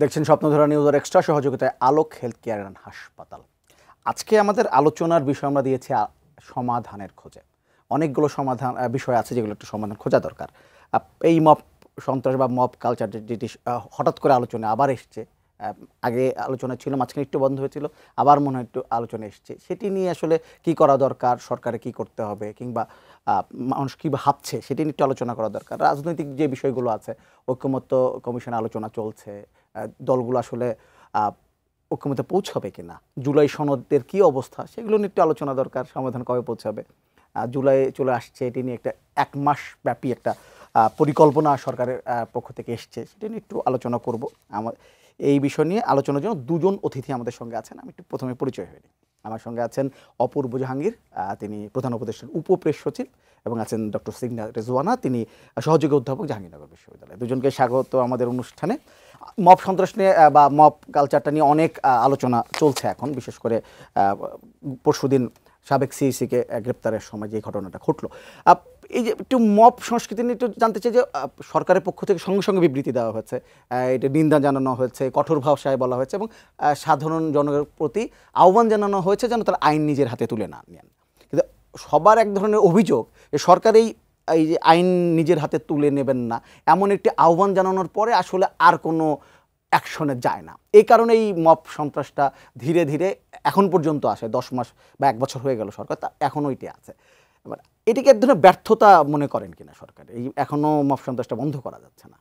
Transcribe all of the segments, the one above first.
দেখছেন স্বপ্নধারা নিউজ আর এক্সট্রা সহযোগিতায় আলোক health care and হাসপাতাল। আজকে আমাদের আলোচনার বিষয় আমরা দিয়েছি সমাধানের খোঁজে। অনেকগুলো সমাধান বিষয় আছে যেগুলো একটু সমাধান খোঁজা দরকার। এই মব সন্ত্রাস বা মব কালচার যেটি হঠাৎ করে আলোচনায় আবার এসছে, আগে আলোচনা ছিল, মাঝখানে একটু বন্ধ হয়েছিল, আবার মনে হয় একটু আলোচনা এসছে। সেটি নিয়ে আসলে কি করা দরকার, সরকারে কি করতে হবে, কিংবা মানুষ কী ভাবছে সেটি নিয়ে একটু আলোচনা করা দরকার। রাজনৈতিক যে বিষয়গুলো আছে, ঐক্যমত্য কমিশনে আলোচনা চলছে, দলগুলো আসলে ঐক্যমত্যে পৌঁছাবে কিনা, জুলাই সনদের কি অবস্থা সেগুলো নিয়ে একটু আলোচনা দরকার। সমাধান কবে পৌঁছাবে, জুলাই চলে আসছে, এটি নিয়ে একটা 1 মাস ব্যাপী একটা পরিকল্পনা সরকারের পক্ষ থেকে এসছে, সেটা নিয়ে একটু আলোচনা করব। আমার এই বিষয় নিয়ে আলোচনার জন্য দুজন অতিথি আমাদের সঙ্গে আছেন। আমি একটু প্রথমে পরিচয় হয়ে নিই। আমার সঙ্গে আছেন অপূর্ব জাহাঙ্গীর, তিনি প্রধান উপদেষ্টার উপপ্রেস সচিব, এবং আছেন ডক্টর সিগনা রেজওয়ানা, তিনি সহযোগী অধ্যাপক জাহাঙ্গীরনগর বিশ্ববিদ্যালয়। দুজনকে স্বাগত আমাদের অনুষ্ঠানে। মব সন্ত্রাস নিয়ে বা মব কালচারটা নিয়ে অনেক আলোচনা চলছে এখন, বিশেষ করে পরশুদিন সাবেক সিইসিকে গ্রেপ্তারের সময় যে ঘটনাটা ঘটলো। এই যে একটু মব সংস্কৃতি নিয়ে একটু জানতে চাই যে সরকারের পক্ষ থেকে সঙ্গে সঙ্গে বিবৃতি দেওয়া হয়েছে, এটা নিন্দা জানানো হয়েছে, কঠোর ভাষায় বলা হয়েছে, এবং সাধারণ জনগণের প্রতি আহ্বান জানানো হয়েছে যেন তারা আইন নিজের হাতে তুলে না নেন। কিন্তু সবার এক ধরনের অভিযোগ যে সরকার এই যে আইন নিজের হাতে তুলে নেবেন না, এমন একটি আহ্বান জানানোর পরে আসলে আর কোনো অ্যাকশনে যায় না। এই কারণে এই মব সন্ত্রাসটা ধীরে ধীরে এখন পর্যন্ত আসে। 10 মাস বা 1 বছর হয়ে গেল সরকার, তা এখনও এটি আছে। এবার এটিকে এক ধরনের ব্যর্থতা মনে করেন কিনা সরকার, এই এখনও মব সন্ত্রাসটা বন্ধ করা যাচ্ছে না?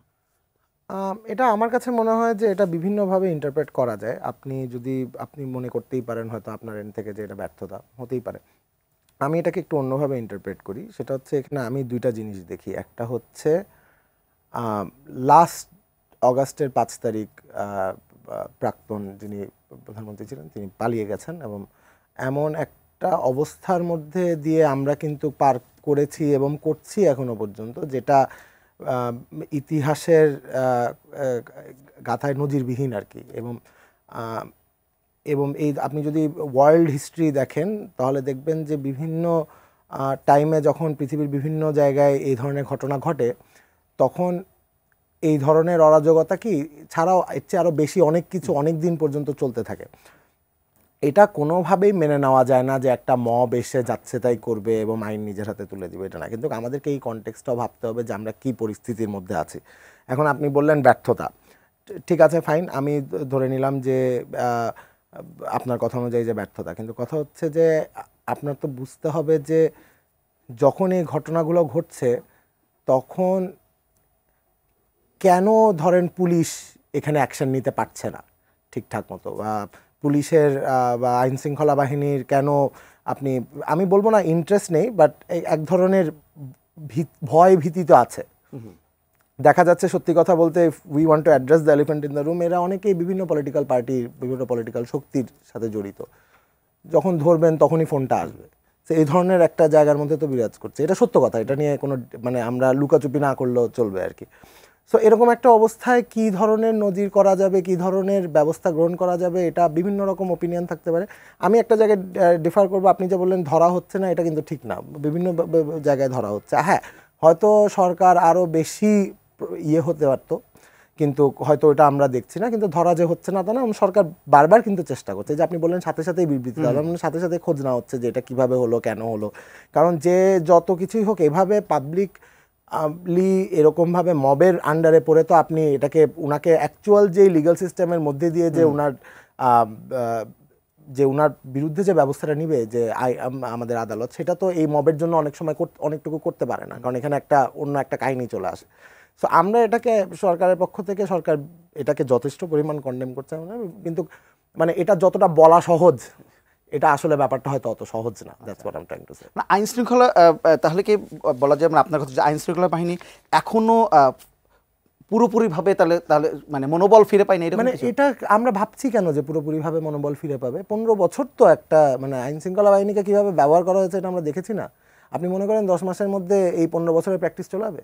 এটা আমার কাছে মনে হয় যে এটা বিভিন্নভাবে ইন্টারপ্রেট করা যায়। আপনি মনে করতেই পারেন হয়তো আপনার এন্ড থেকে যে এটা ব্যর্থতা হতেই পারে। আমি এটাকে একটু অন্যভাবে ইন্টারপ্রেট করি। সেটা হচ্ছে এখানে আমি দুইটা জিনিস দেখি। একটা হচ্ছে লাস্ট অগাস্টের 5 তারিখ প্রাক্তন যিনি প্রধানমন্ত্রী ছিলেন তিনি পালিয়ে গেছেন, এবং এমন একটা অবস্থার মধ্যে দিয়ে আমরা কিন্তু পার করেছি এবং করছি এখনো পর্যন্ত, যেটা ইতিহাসের গাথায় নজিরবিহীন আর কি। এবং এই আপনি যদি ওয়ার্ল্ড হিস্ট্রি দেখেন তাহলে দেখবেন যে বিভিন্ন টাইমে যখন পৃথিবীর বিভিন্ন জায়গায় এই ধরনের ঘটনা ঘটে, তখন এই ধরনের অরাজকতা কি ছাড়াও এর চেয়ে আরও বেশি অনেক কিছু অনেক দিন পর্যন্ত চলতে থাকে। এটা কোনোভাবেই মেনে নেওয়া যায় না যে একটা মব এসে যাচ্ছে তাই করবে এবং আইন নিজের হাতে তুলে দিবে, এটা না। কিন্তু আমাদেরকে এই কনটেক্সটটাও ভাবতে হবে যে আমরা কী পরিস্থিতির মধ্যে আছি। এখন আপনি বললেন ব্যর্থতা, ঠিক আছে, ফাইন, আমি ধরে নিলাম যে আপনার কথা অনুযায়ী যে ব্যর্থতা। কিন্তু কথা হচ্ছে যে আপনার তো বুঝতে হবে যে যখন এই ঘটনাগুলো ঘটছে তখন কেন ধরেন পুলিশ এখানে অ্যাকশন নিতে পারছে না ঠিকঠাক মতো, বা পুলিশের বা আইনশৃঙ্খলা বাহিনীর কেন আমি বলবো না ইন্টারেস্ট নেই, বাট এক ধরনের ভয় ভীতি তো আছে। দেখা যাচ্ছে, সত্যি কথা বলতে, we want to address the elephant in the room, এরা অনেকেই বিভিন্ন পলিটিক্যাল পার্টির বিভিন্ন পলিটিক্যাল শক্তির সাথে জড়িত। যখন ধরবেন তখনই ফোনটা আসবে, তো এই ধরনের একটা জায়গার মধ্যে তো বিরাজ করছে। এটা সত্য কথা, এটা নিয়ে কোনো আমরা লুকাচুপি না করলেও চলবে আর কি। সো এরকম একটা অবস্থায় কী ধরনের নজির করা যাবে, কী ধরনের ব্যবস্থা গ্রহণ করা যাবে, এটা বিভিন্ন রকম ওপিনিয়ন থাকতে পারে। আমি একটা জায়গায় ডিফার করবো, আপনি যে বললেন ধরা হচ্ছে না, এটা কিন্তু ঠিক না। বিভিন্ন জায়গায় ধরা হচ্ছে। হ্যাঁ, হয়তো সরকার আরও বেশি হতে পারতো, কিন্তু হয়তো ওটা আমরা দেখছি না। কিন্তু ধরা যে হচ্ছে না তা না, সরকার বারবার কিন্তু চেষ্টা করছে। যে আপনি বললেন সাথে সাথেই বিবৃতি দেওয়া, মানে সাথে সাথে খোঁজ নেওয়া হচ্ছে যে এটা কীভাবে হলো, কেন হলো। কারণ যে যত কিছুই হোক, এভাবে পাবলিক এরকমভাবে মবের আন্ডারে পড়ে তো আপনি উনাকে অ্যাকচুয়াল যে লিগাল সিস্টেমের মধ্যে দিয়ে যে উনার বিরুদ্ধে যে ব্যবস্থাটা নিবে যে আমাদের আদালত, সেটা তো এই মবের জন্য অনেক সময় অনেকটুকু করতে পারে না, কারণ এখানে অন্য একটা কাহিনী চলে আসে। সো আমরা এটাকে সরকারের পক্ষ থেকে সরকার এটাকে যথেষ্ট পরিমাণ কন্ডেম করছে, কিন্তু এটা যতটা বলা সহজ, এটা আসলে ব্যাপারটা হয়তো অত সহজ না। That's what I am trying to say. আইন শৃঙ্খলা, তাহলে কি বলা যায় আপনার কথা যে আইন শৃঙ্খলা বাহিনী এখনো পুরোপুরিভাবে তাহলে মনোবল ফিরে পায়নি? এটা আমরা ভাবছি কেন যে পুরোপুরিভাবে মনোবল ফিরে পাবে? 15 বছর তো একটা আইন শৃঙ্খলা বাহিনীকে কিভাবে ব্যবহার করা হয়েছে এটা আমরা দেখেছি না। আপনি মনে করেন 10 মাসের মধ্যে এই 15 বছরের প্র্যাকটিস চলে যাবে?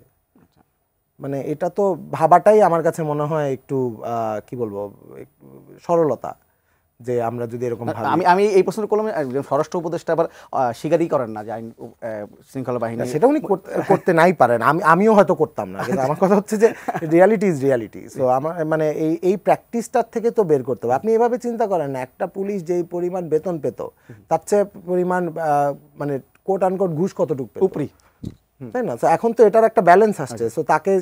এটা তো ভাবাটাই আমার কাছে মনে হয় একটু কি বলবো, সরলতা। যে আমরা যদি এরকম ভাবি। আমি আমি এই প্রশ্ন করলাম, স্বরাষ্ট্র উপদেষ্টা আবার স্বীকারই করেন না যে আইন শৃঙ্খলা বাহিনী, সেটা উনি করতে নাই পারেন, আমিও হয়তো করতাম না, কিন্তু আমার কথা হচ্ছে যে রিয়ালিটি ইজ রিয়ালিটি। সো আমার মানে এই প্র্যাকটিসটার থেকে তো বের করতে হবে। আপনি এভাবে চিন্তা করেন না, একটা পুলিশ যেই পরিমাণ বেতন পেত তার চেয়ে পরিমাণ মানে কোট আনকোট ঘুষ কতটুকু পেত, উপরি, তাই না? তো এখন তো এটার একটা ব্যালেন্স আসছে। সো তাকে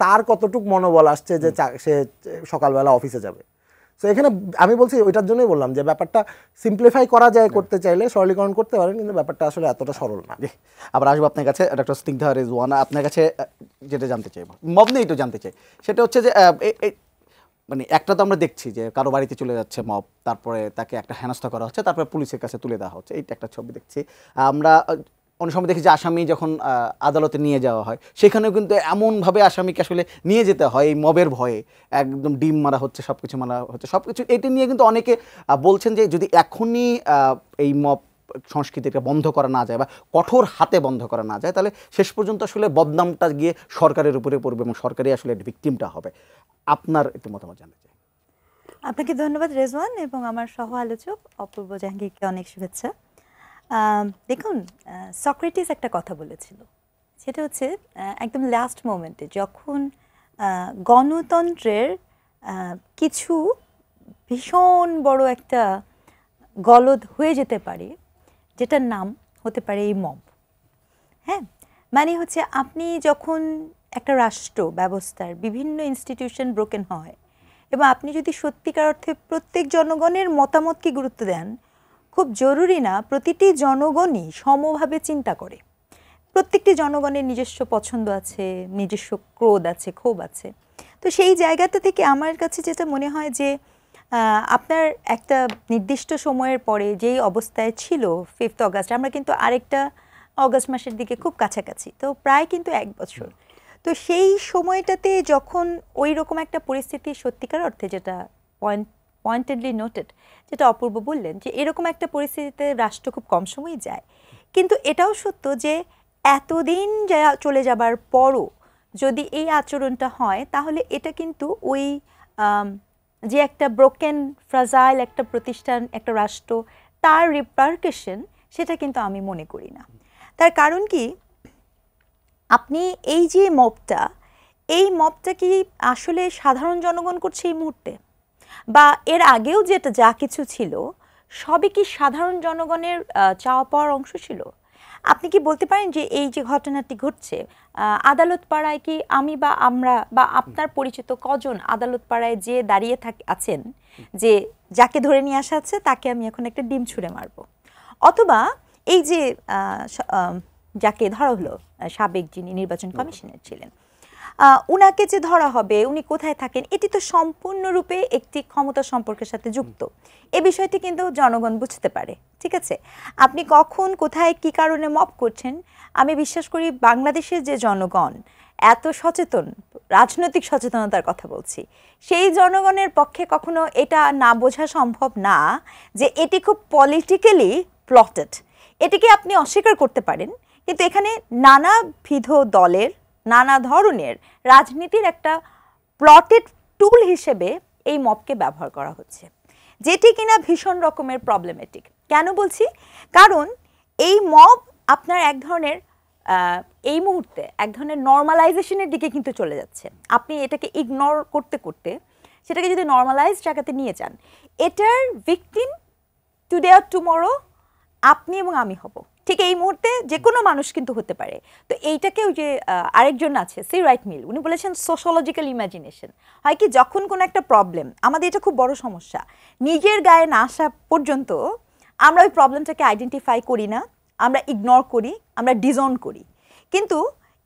তার কতটুকু মনোবল আসছে যে সে সকালবেলা অফিসে যাবে। সো এখানে আমি বলছি ওইটার জন্যই বললাম যে ব্যাপারটা সিম্পলিফাই করা যায়, করতে চাইলে সরলীকরণ করতে পারেন, কিন্তু ব্যাপারটা আসলে এতটা সরল না। আবার আসবো আপনার কাছে ডক্টর স্নিগ্ধা রেজওয়ানা, আপনার কাছে যেটা জানতে চাইব, মব নিয়ে একটু জানতে চাই, সেটা হচ্ছে যে মানে একটা তো আমরা দেখছি যে কারো বাড়িতে চলে যাচ্ছে মব, তারপরে তাকে একটা হেনস্থা করা হচ্ছে, তারপরে পুলিশের কাছে তুলে দেওয়া হচ্ছে, এইটা একটা ছবি দেখছি আমরা। অনেক সময় দেখি যে আসামি যখন আদালতে নিয়ে যাওয়া হয়, সেখানেও কিন্তু এমনভাবে আসামিকে আসলে নিয়ে যেতে হয় এই মবের ভয়ে, একদম ডিম মারা হচ্ছে, সব কিছু মারা হচ্ছে, সব কিছু। এটা নিয়ে কিন্তু অনেকে বলছেন যে যদি এখনই এই মব সংস্কৃতিটা বন্ধ করা না যায় বা কঠোর হাতে বন্ধ করা না যায়, তাহলে শেষ পর্যন্ত আসলে বদনামটা গিয়ে সরকারের উপরে পড়বে এবং সরকারই আসলে ভিকটিমটা হবে। আপনার একটু মতামত জানতে চাই। আপনাকে ধন্যবাদ রেজওয়ান, এবং আমার সহ আলোচক অপূর্ব জাহাঙ্গীরকে অনেক শুভেচ্ছা। দেখুন, সক্রেটিস একটা কথা বলেছিল, সেটা হচ্ছে একদম লাস্ট মোমেন্টে যখন গণতন্ত্রের কিছু ভীষণ বড় একটা গলদ হয়ে যেতে পারে, যেটার নাম হতে পারে এই মব। হ্যাঁ, মানে হচ্ছে আপনি যখন একটা রাষ্ট্র ব্যবস্থার বিভিন্ন ইনস্টিটিউশন ব্রোকেন হয় এবং আপনি যদি সত্যিকার অর্থে প্রত্যেক জনগণের মতামতকে গুরুত্ব দেন, খুব জরুরি না প্রতিটি জনগণই সমভাবে চিন্তা করে। প্রত্যেকটি জনগণের নিজস্ব পছন্দ আছে, নিজস্ব ক্রোধ আছে, ক্ষোভ আছে। তো সেই জায়গাটা থেকে আমার কাছে যেটা মনে হয় যে আপনার একটা নির্দিষ্ট সময়ের পরে যেই অবস্থায় ছিল 5th অগাস্ট, আমরা কিন্তু আরেকটা অগাস্ট মাসের দিকে খুব কাছাকাছি, তো প্রায় কিন্তু 1 বছর। তো সেই সময়টাতে যখন ওই রকম একটা পরিস্থিতি সত্যিকার অর্থে, যেটা পয়েন্টেডলি নোটেড, যেটা অপূর্ব বললেন, যে এরকম একটা পরিস্থিতিতে রাষ্ট্র খুব কম সময়ই যায়, কিন্তু এটাও সত্য যে এতদিন চলে যাবার পরও যদি এই আচরণটা হয়, তাহলে এটা কিন্তু ওই যে একটা ব্রোকেন ফ্রাজাইল একটা প্রতিষ্ঠান, একটা রাষ্ট্র, তার রিপারকেশন, সেটা কিন্তু আমি মনে করি না। তার কারণ কি, আপনি এই যে এই মবটা কি আসলে সাধারণ জনগণ করছে এই মুহূর্তে, বা এর আগেও যেটা যা কিছু ছিল সবই কি সাধারণ জনগণের চাওয়া পাওয়ার অংশ ছিল? আপনি কি বলতে পারেন যে এই যে ঘটনাটি ঘটছে আদালত পাড়ায়, কি আমি বা আমরা বা আপনার পরিচিত কজন আদালত পাড়ায় যে দাঁড়িয়ে আছেন যে যাকে ধরে নিয়ে আসা আছে তাকে আমি এখন একটা ডিম ছুঁড়ে মারবো, অথবা এই যে যাকে ধরা হলো সাবেক যিনি নির্বাচন কমিশনার ছিলেন, উনাকে যে ধরা হবে, উনি কোথায় থাকেন, এটি তো সম্পূর্ণরূপে একটি ক্ষমতা সম্পর্কের সাথে যুক্ত। এই বিষয়টি কিন্তু জনগণ বুঝতে পারে, ঠিক আছে? আপনি কখন কোথায় কি কারণে মব করছেন, আমি বিশ্বাস করি বাংলাদেশের যে জনগণ এত সচেতন, রাজনৈতিক সচেতনতার কথা বলছি, সেই জনগণের পক্ষে কখনো এটা না বোঝা সম্ভব না যে এটি খুব পলিটিক্যালি প্লটেড। এটিকে আপনি অস্বীকার করতে পারেন, কিন্তু এখানে নানাবিধ দলের নানা ধরনের রাজনীতির একটা প্লটেড টুল হিসেবে এই মবকে ব্যবহার করা হচ্ছে, যেটি কিনা ভীষণ রকমের প্রবলেমেটিক। কেন বলছি? কারণ এই মব আপনার এক ধরনের এই মুহূর্তে এক ধরনের নর্মালাইজেশনের দিকে কিন্তু চলে যাচ্ছে। আপনি এটাকে ইগনোর করতে করতে সেটাকে যদি নর্মালাইজ জায়গাতে নিয়ে যান, এটার ভিকটিম টুডে অর টুমরো আপনি এবং আমি হব। ঠিক এই মুহূর্তে যে কোনো মানুষ কিন্তু হতে পারে। তো এইটাকে ওই যে আরেকজন আছে সি রাইট মিল, উনি বলেছেন সোশ্যালজিক্যাল ইমাজিনেশন। হয় কি, যখন কোনো একটা প্রবলেম, আমাদের এটা খুব বড় সমস্যা, নিজের গায়ে না আসা পর্যন্ত আমরা ওই প্রবলেমটাকে আইডেন্টিফাই করি না, আমরা ইগনোর করি, আমরা ডিজন করি। কিন্তু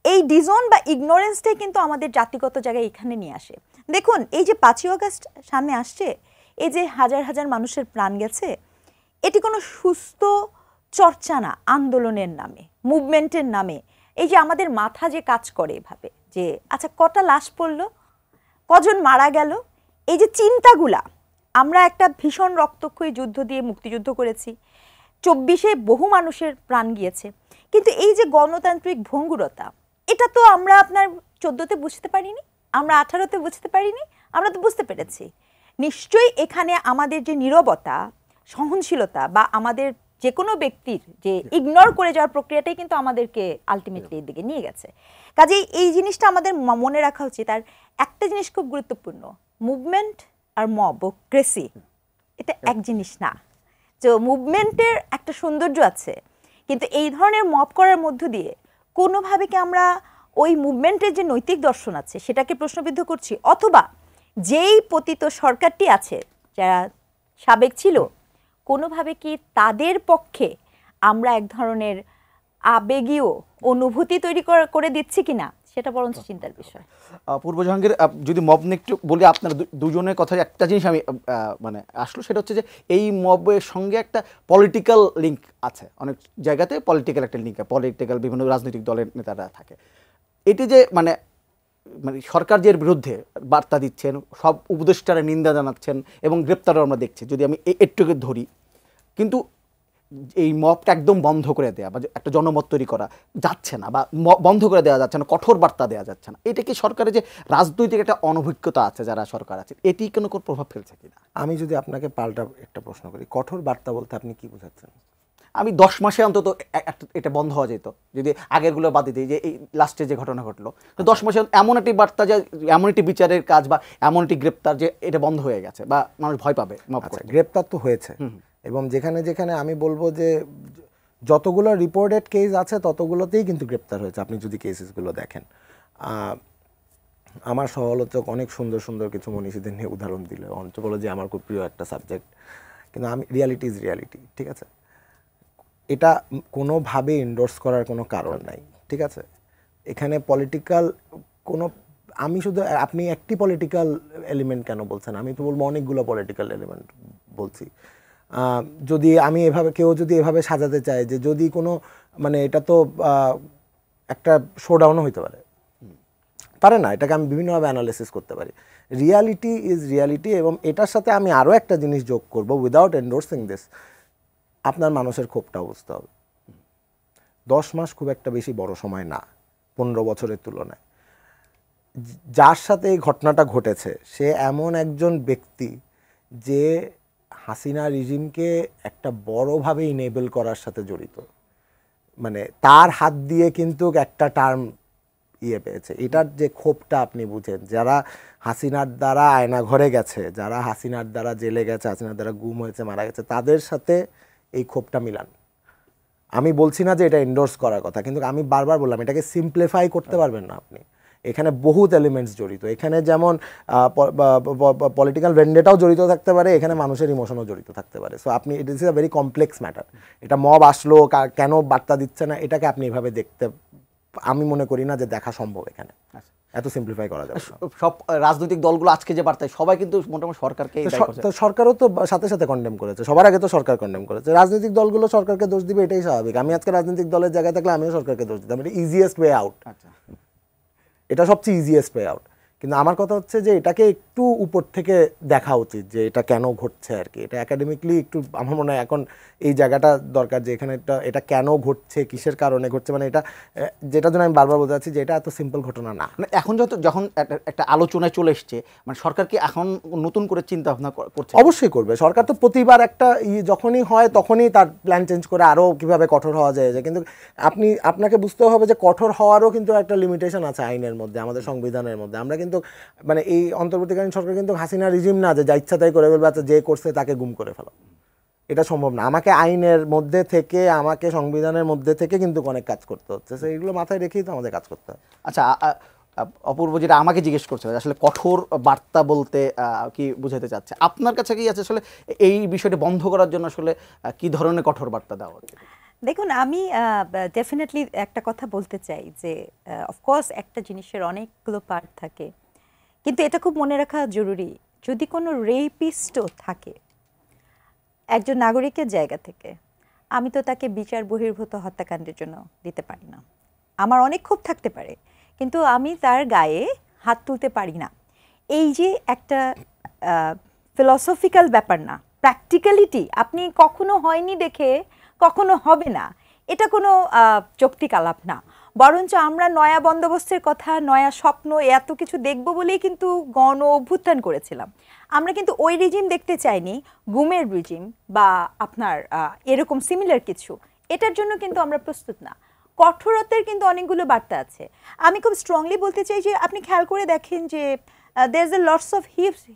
এই ডিজন বা ইগনোরেন্সটাই কিন্তু আমাদের জাতিগত জায়গায় এখানে নিয়ে আসে। দেখুন, এই যে 5ই আগস্ট সামনে আসছে, এই যে হাজার হাজার মানুষের প্রাণ গেছে, এটি কোনো সুস্থ চর্চা না, আন্দোলনের নামে, মুভমেন্টের নামে। এই যে আমাদের মাথা যে কাজ করে এভাবে যে আচ্ছা কটা লাশ পড়লো, কজন মারা গেল, এই যে চিন্তাগুলা, আমরা একটা ভীষণ রক্তক্ষয়ী যুদ্ধ দিয়ে মুক্তিযুদ্ধ করেছি, 24-এ বহু মানুষের প্রাণ গিয়েছে, কিন্তু এই যে গণতান্ত্রিক ভঙ্গুরতা, এটা তো আমরা আপনার 14-তে বুঝতে পারিনি, আমরা 18-তে বুঝতে পারিনি, আমরা তো বুঝতে পেরেছি। নিশ্চয়ই এখানে আমাদের যে নীরবতা, সহনশীলতা বা আমাদের যে কোনো ব্যক্তির যে ইগনোর করে যাওয়ার প্রক্রিয়াটাই কিন্তু আমাদেরকে আলটিমেটলি এর দিকে নিয়ে গেছে। কাজেই এই জিনিসটা আমাদের মনে রাখা উচিত। আর একটা জিনিস খুব গুরুত্বপূর্ণ, মুভমেন্ট আর মবক্রেসি এটা এক জিনিস না। তো মুভমেন্টের একটা সৌন্দর্য আছে, কিন্তু এই ধরনের মব করার মধ্য দিয়ে কোনোভাবে কি আমরা ওই মুভমেন্টের যে নৈতিক দর্শন আছে সেটাকে প্রশ্নবিদ্ধ করছি, অথবা যেই পতিত সরকারটি আছে যারা সাবেক ছিল কোনোভাবে কি তাদের পক্ষে আমরা এক ধরনের আবেগীয় অনুভূতি তৈরি করে দিচ্ছি কিনা সেটা বরঞ্চ চিন্তার বিষয়। পূর্ব জাহাঙ্গীর, যদি মব নিয়ে একটু বলি, আপনার দুজনের কথায় একটা জিনিস আমি মানে আসলো, সেটা হচ্ছে যে এই মবের সঙ্গে একটা পলিটিক্যাল লিঙ্ক আছে। অনেক জায়গাতে পলিটিক্যাল একটা লিঙ্ক, পলিটিক্যাল বিভিন্ন রাজনৈতিক দলের নেতারা থাকে। এটি যে মানে মানে সরকার যে এর বিরুদ্ধে বার্তা দিচ্ছেন, সব উপদেষ্টারা নিন্দা জানাচ্ছেন এবং গ্রেপ্তারও আমরা দেখছি, যদি আমি একটুকে ধরি, কিন্তু এই মবটা একদম বন্ধ করে দেওয়া বা একটা জনমত তৈরি করা যাচ্ছে না, বা বন্ধ করে দেওয়া যাচ্ছে না, কঠোর বার্তা দেওয়া যাচ্ছে না, এটা কি সরকারের যে রাজনৈতিক একটা অনভিজ্ঞতা আছে যারা সরকার আছে, এটি কোনো প্রভাব ফেলছে কিনা? আমি যদি আপনাকে পাল্টা একটা প্রশ্ন করি, কঠোর বার্তা বলতে আপনি কি বোঝাচ্ছেন? আমি 10 মাসে অন্তত এটা বন্ধ হওয়া যেত যদি আগেরগুলো বাদ দিই, যে এই লাস্টে যে ঘটনা ঘটলো, তো 10 মাসে এমন একটি বার্তা, যে এমন একটি বিচারের কাজ বা এমন একটি গ্রেপ্তার যে এটা বন্ধ হয়ে গেছে বা মানুষ ভয় পাবে মব করতে। গ্রেপ্তার তো হয়েছে, এবং যেখানে যেখানে আমি বলবো যে যতগুলো রিপোর্টেড কেস আছে ততগুলোতেই কিন্তু গ্রেপ্তার হয়েছে। আপনি যদি কেসেসগুলো দেখেন, আমার সমালোচক অনেক সুন্দর সুন্দর কিছু মনীষীদের নিয়ে উদাহরণ দিল, অন্থোপোলজি আমার খুব প্রিয় একটা সাবজেক্ট, কিন্তু আমি রিয়ালিটি ইজ রিয়ালিটি, ঠিক আছে? এটা কোনোভাবে এন্ডোর্স করার কোনো কারণ নাই, ঠিক আছে? এখানে পলিটিক্যাল কোনো, আমি শুধু, আপনি একটি পলিটিক্যাল এলিমেন্ট কেন বলছেন? আমি তো বলবো অনেকগুলো পলিটিক্যাল এলিমেন্ট বলছি। যদি আমি এভাবে, কেউ যদি এভাবে সাজাতে চায় যে যদি কোনো, মানে এটা তো একটা শোডাউনও হইতে পারে না, এটাকে আমি বিভিন্নভাবে অ্যানালিসিস করতে পারি। Reality is reality. এবং এটার সাথে আমি আরও একটা জিনিস যোগ করব, উইদাউট এন্ডোর্সিং দিস, আপনার মানুষের ক্ষোভটাও বুঝতে হবে। 10 মাস খুব একটা বেশি বড় সময় না 15 বছরের তুলনায়। যার সাথে এই ঘটনাটা ঘটেছে সে এমন একজন ব্যক্তি যে হাসিনা রিজিমকে একটা বড়োভাবে ইনেবল করার সাথে জড়িত, মানে তার হাত দিয়ে কিন্তু একটা টার্ম পেয়েছে। এটার যে ক্ষোভটা আপনি বুঝেন, যারা হাসিনার দ্বারা আয়না ঘরে গেছে, যারা হাসিনার দ্বারা জেলে গেছে, হাসিনার দ্বারা গুম হয়েছে, মারা গেছে, তাদের সাথে এই ক্ষোভটা মিলান। আমি বলছি না যে এটা এন্ডোর্স করার কথা, কিন্তু আমি বারবার বললাম এটাকে সিম্পলিফাই করতে পারবেন না আপনি। এখানে বহুত এলিমেন্টস জড়িত, এখানে যেমন পলিটিক্যাল ভেন্ডেটাও জড়িত থাকতে পারে, এখানে মানুষের ইমোশনও জড়িত থাকতে পারে। সো আপনি, it is a very complex matter. এটা মব আসলো, কেন বার্তা দিচ্ছে না, এটাকে আপনি এভাবে দেখতে, আমি মনে করি না যে দেখা সম্ভব এখানে, এত সিম্পলিফাই করা যাবে। সব রাজনৈতিক দলগুলো আজকে যে বার্তায় সবাই কিন্তু মোটামুটি সরকারকে, সরকারও তো সাথে সাথে কন্ডেম করেছে, সবার আগে তো সরকার কন্ডেম করেছে। রাজনৈতিক দলগুলো সরকারকে দোষ দিবে, এটাই স্বাভাবিক। আমি আজকে রাজনৈতিক দলের জায়গায় থাকলে আমিও সরকারকে দোষ দিতাম, এটা ইজিয়েস্ট ওয়ে আউট। এটা সবচেয়ে ইজিয়েস্ট ওয়ে আউট। কিন্তু আমার কথা হচ্ছে যে এটাকে একটু উপর থেকে দেখা উচিত যে এটা কেন ঘটছে আর কি। এটা একাডেমিকলি একটু, আমার মনে হয় এখন এই জায়গাটা দরকার যে এখানে এটা কেন ঘটছে, কিসের কারণে ঘটছে, মানে এটা, যেটার জন্য আমি বারবার বলতে চাচ্ছি যে এটা এত সিম্পল ঘটনা না। এখন যখন একটা আলোচনায় চলে এসছে, মানে সরকার কি এখন নতুন করে চিন্তা ভাবনা করছে? অবশ্যই করবে সরকার। তো প্রতিবার একটা যখনই হয় তখনই তার প্ল্যান চেঞ্জ করে আরও কীভাবে কঠোর হওয়া যায়। কিন্তু আপনাকে বুঝতে হবে যে কঠোর হওয়ারও কিন্তু একটা লিমিটেশন আছে আইনের মধ্যে, আমাদের সংবিধানের মধ্যে। আমরা কিন্তু, মানে এই অন্তর্বর্তীকালীন সরকার কিন্তু হাসিনা রিজিম না যে যা ইচ্ছা তাই করে ফেলবে, আচ্ছা যে করছে তাকে গুম করে ফেলা, এটা সম্ভব না। আমাকে আইনের মধ্যে থেকে, আমাকে সংবিধানের মধ্যে থেকে কিন্তু অনেক কাজ করতে হচ্ছে। সেইগুলো মাথায় রেখেই তো আমাদের কাজ করতে হয়। আচ্ছা, অপূর্ব যেটা আমাকে জিজ্ঞেস করছে আসলে কঠোর বার্তা বলতে কি বোঝাতে চাচ্ছে, আপনার কাছে কি আছে আসলে এই বিষয়টা বন্ধ করার জন্য আসলে কি ধরনের কঠোর বার্তা দেওয়া হচ্ছে? দেখুন, আমি ডেফিনেটলি একটা কথা বলতে চাই যে অফকোর্স একটা জিনিসের অনেকগুলো পার্ট থাকে, কিন্তু এটা খুব মনে রাখা জরুরি, যদি কোনো রেপিস্টও থাকে একজন নাগরিকের জায়গা থেকে, আমি তো তাকে বিচার বহির্ভূত হত্যাকাণ্ডের জন্য দিতে পারি না। আমার অনেক ক্ষোভ থাকতে পারে, কিন্তু আমি তার গায়ে হাত তুলতে পারি না। এই যে একটা ফিলসফিক্যাল ব্যাপার না, প্র্যাকটিক্যালিটি আপনি কখনো হয়নি দেখে কখনো হবে না, এটা কোনো যৌক্তিক আলাপ না। বরঞ্চ আমরা নয়া বন্দোবস্তের কথা, নয়া স্বপ্ন, এত কিছু দেখব বলেই কিন্তু গণ অভ্যুত্থান করেছিলাম। আমরা কিন্তু ওই রিজিম দেখতে চাইনি, গুমের রিজিম বা আপনার এরকম সিমিলার কিছু। এটার জন্য কিন্তু আমরা প্রস্তুত না। কঠোরতার কিন্তু অনেকগুলো বার্তা আছে। আমি খুব স্ট্রংলি বলতে চাই যে আপনি খেয়াল করে দেখেন যে there is a lots of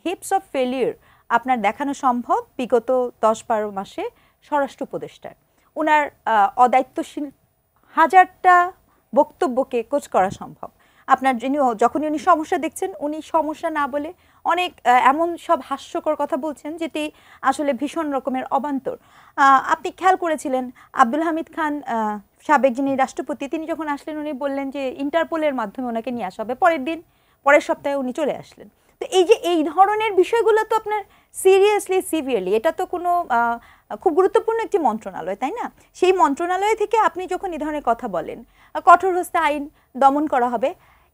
heaps of failure আপনার দেখানো সম্ভব বিগত 10-12 মাসে স্বরাষ্ট্র উপদেষ্টার। ওনার অদায়িত্বশীল হাজারটা বক্তব্যকে কোচ করা সম্ভব। আপনার যখনই উনি সমস্যা দেখছেন, উনি সমস্যা না বলে অনেক এমন সব হাস্যকর কথা বলছেন যেটি আসলে ভীষণ রকমের অবান্তর। আপনি খেয়াল করেছিলেন আব্দুল হামিদ খান সাবেক যিনি রাষ্ট্রপতি, তিনি যখন আসলেন উনি বললেন যে ইন্টারপোলের মাধ্যমে ওনাকে নিয়ে আসা হবে। পরের সপ্তাহে উনি চলে আসলেন। তো এই যে এই ধরনের বিষয়গুলো তো আপনার সিরিয়াসলি সিভিয়ারলি, এটা তো কোনো খুব গুরুত্বপূর্ণ একটি মন্ত্রণালয়, তাই না? সেই মন্ত্রণালয় থেকে আপনি যখন এই ধরনের কথা বলেন, কঠোর হস্তে আইন দমন করা হবে,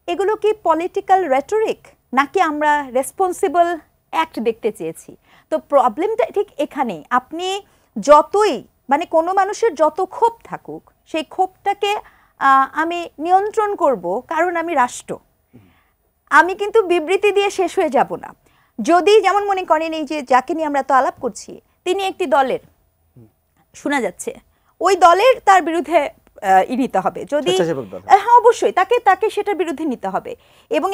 এগুলো কি পলিটিক্যাল রেটরিক নাকি আমরা রেসপন্সিবল অ্যাক্ট দেখতে চেয়েছি? তো প্রবলেমটা ঠিক এখানেই। আপনি যতই মানে কোনো মানুষের যত ক্ষোভ থাকুক, সেই ক্ষোভটাকে আমি নিয়ন্ত্রণ করব কারণ আমি রাষ্ট্র, আমি কিন্তু বিবৃতি দিয়ে শেষ হয়ে যাব না। যদি যেমন মনে করেন এই যে যাকে নিয়ে আমরা তো আলাপ করছি, তিনি একটি দলের, শোনা যাচ্ছে ওই দলের তার বিরুদ্ধে নিতে হবে, যদি হ্যাঁ অবশ্যই তাকে সেটার বিরুদ্ধে নিতে হবে। এবং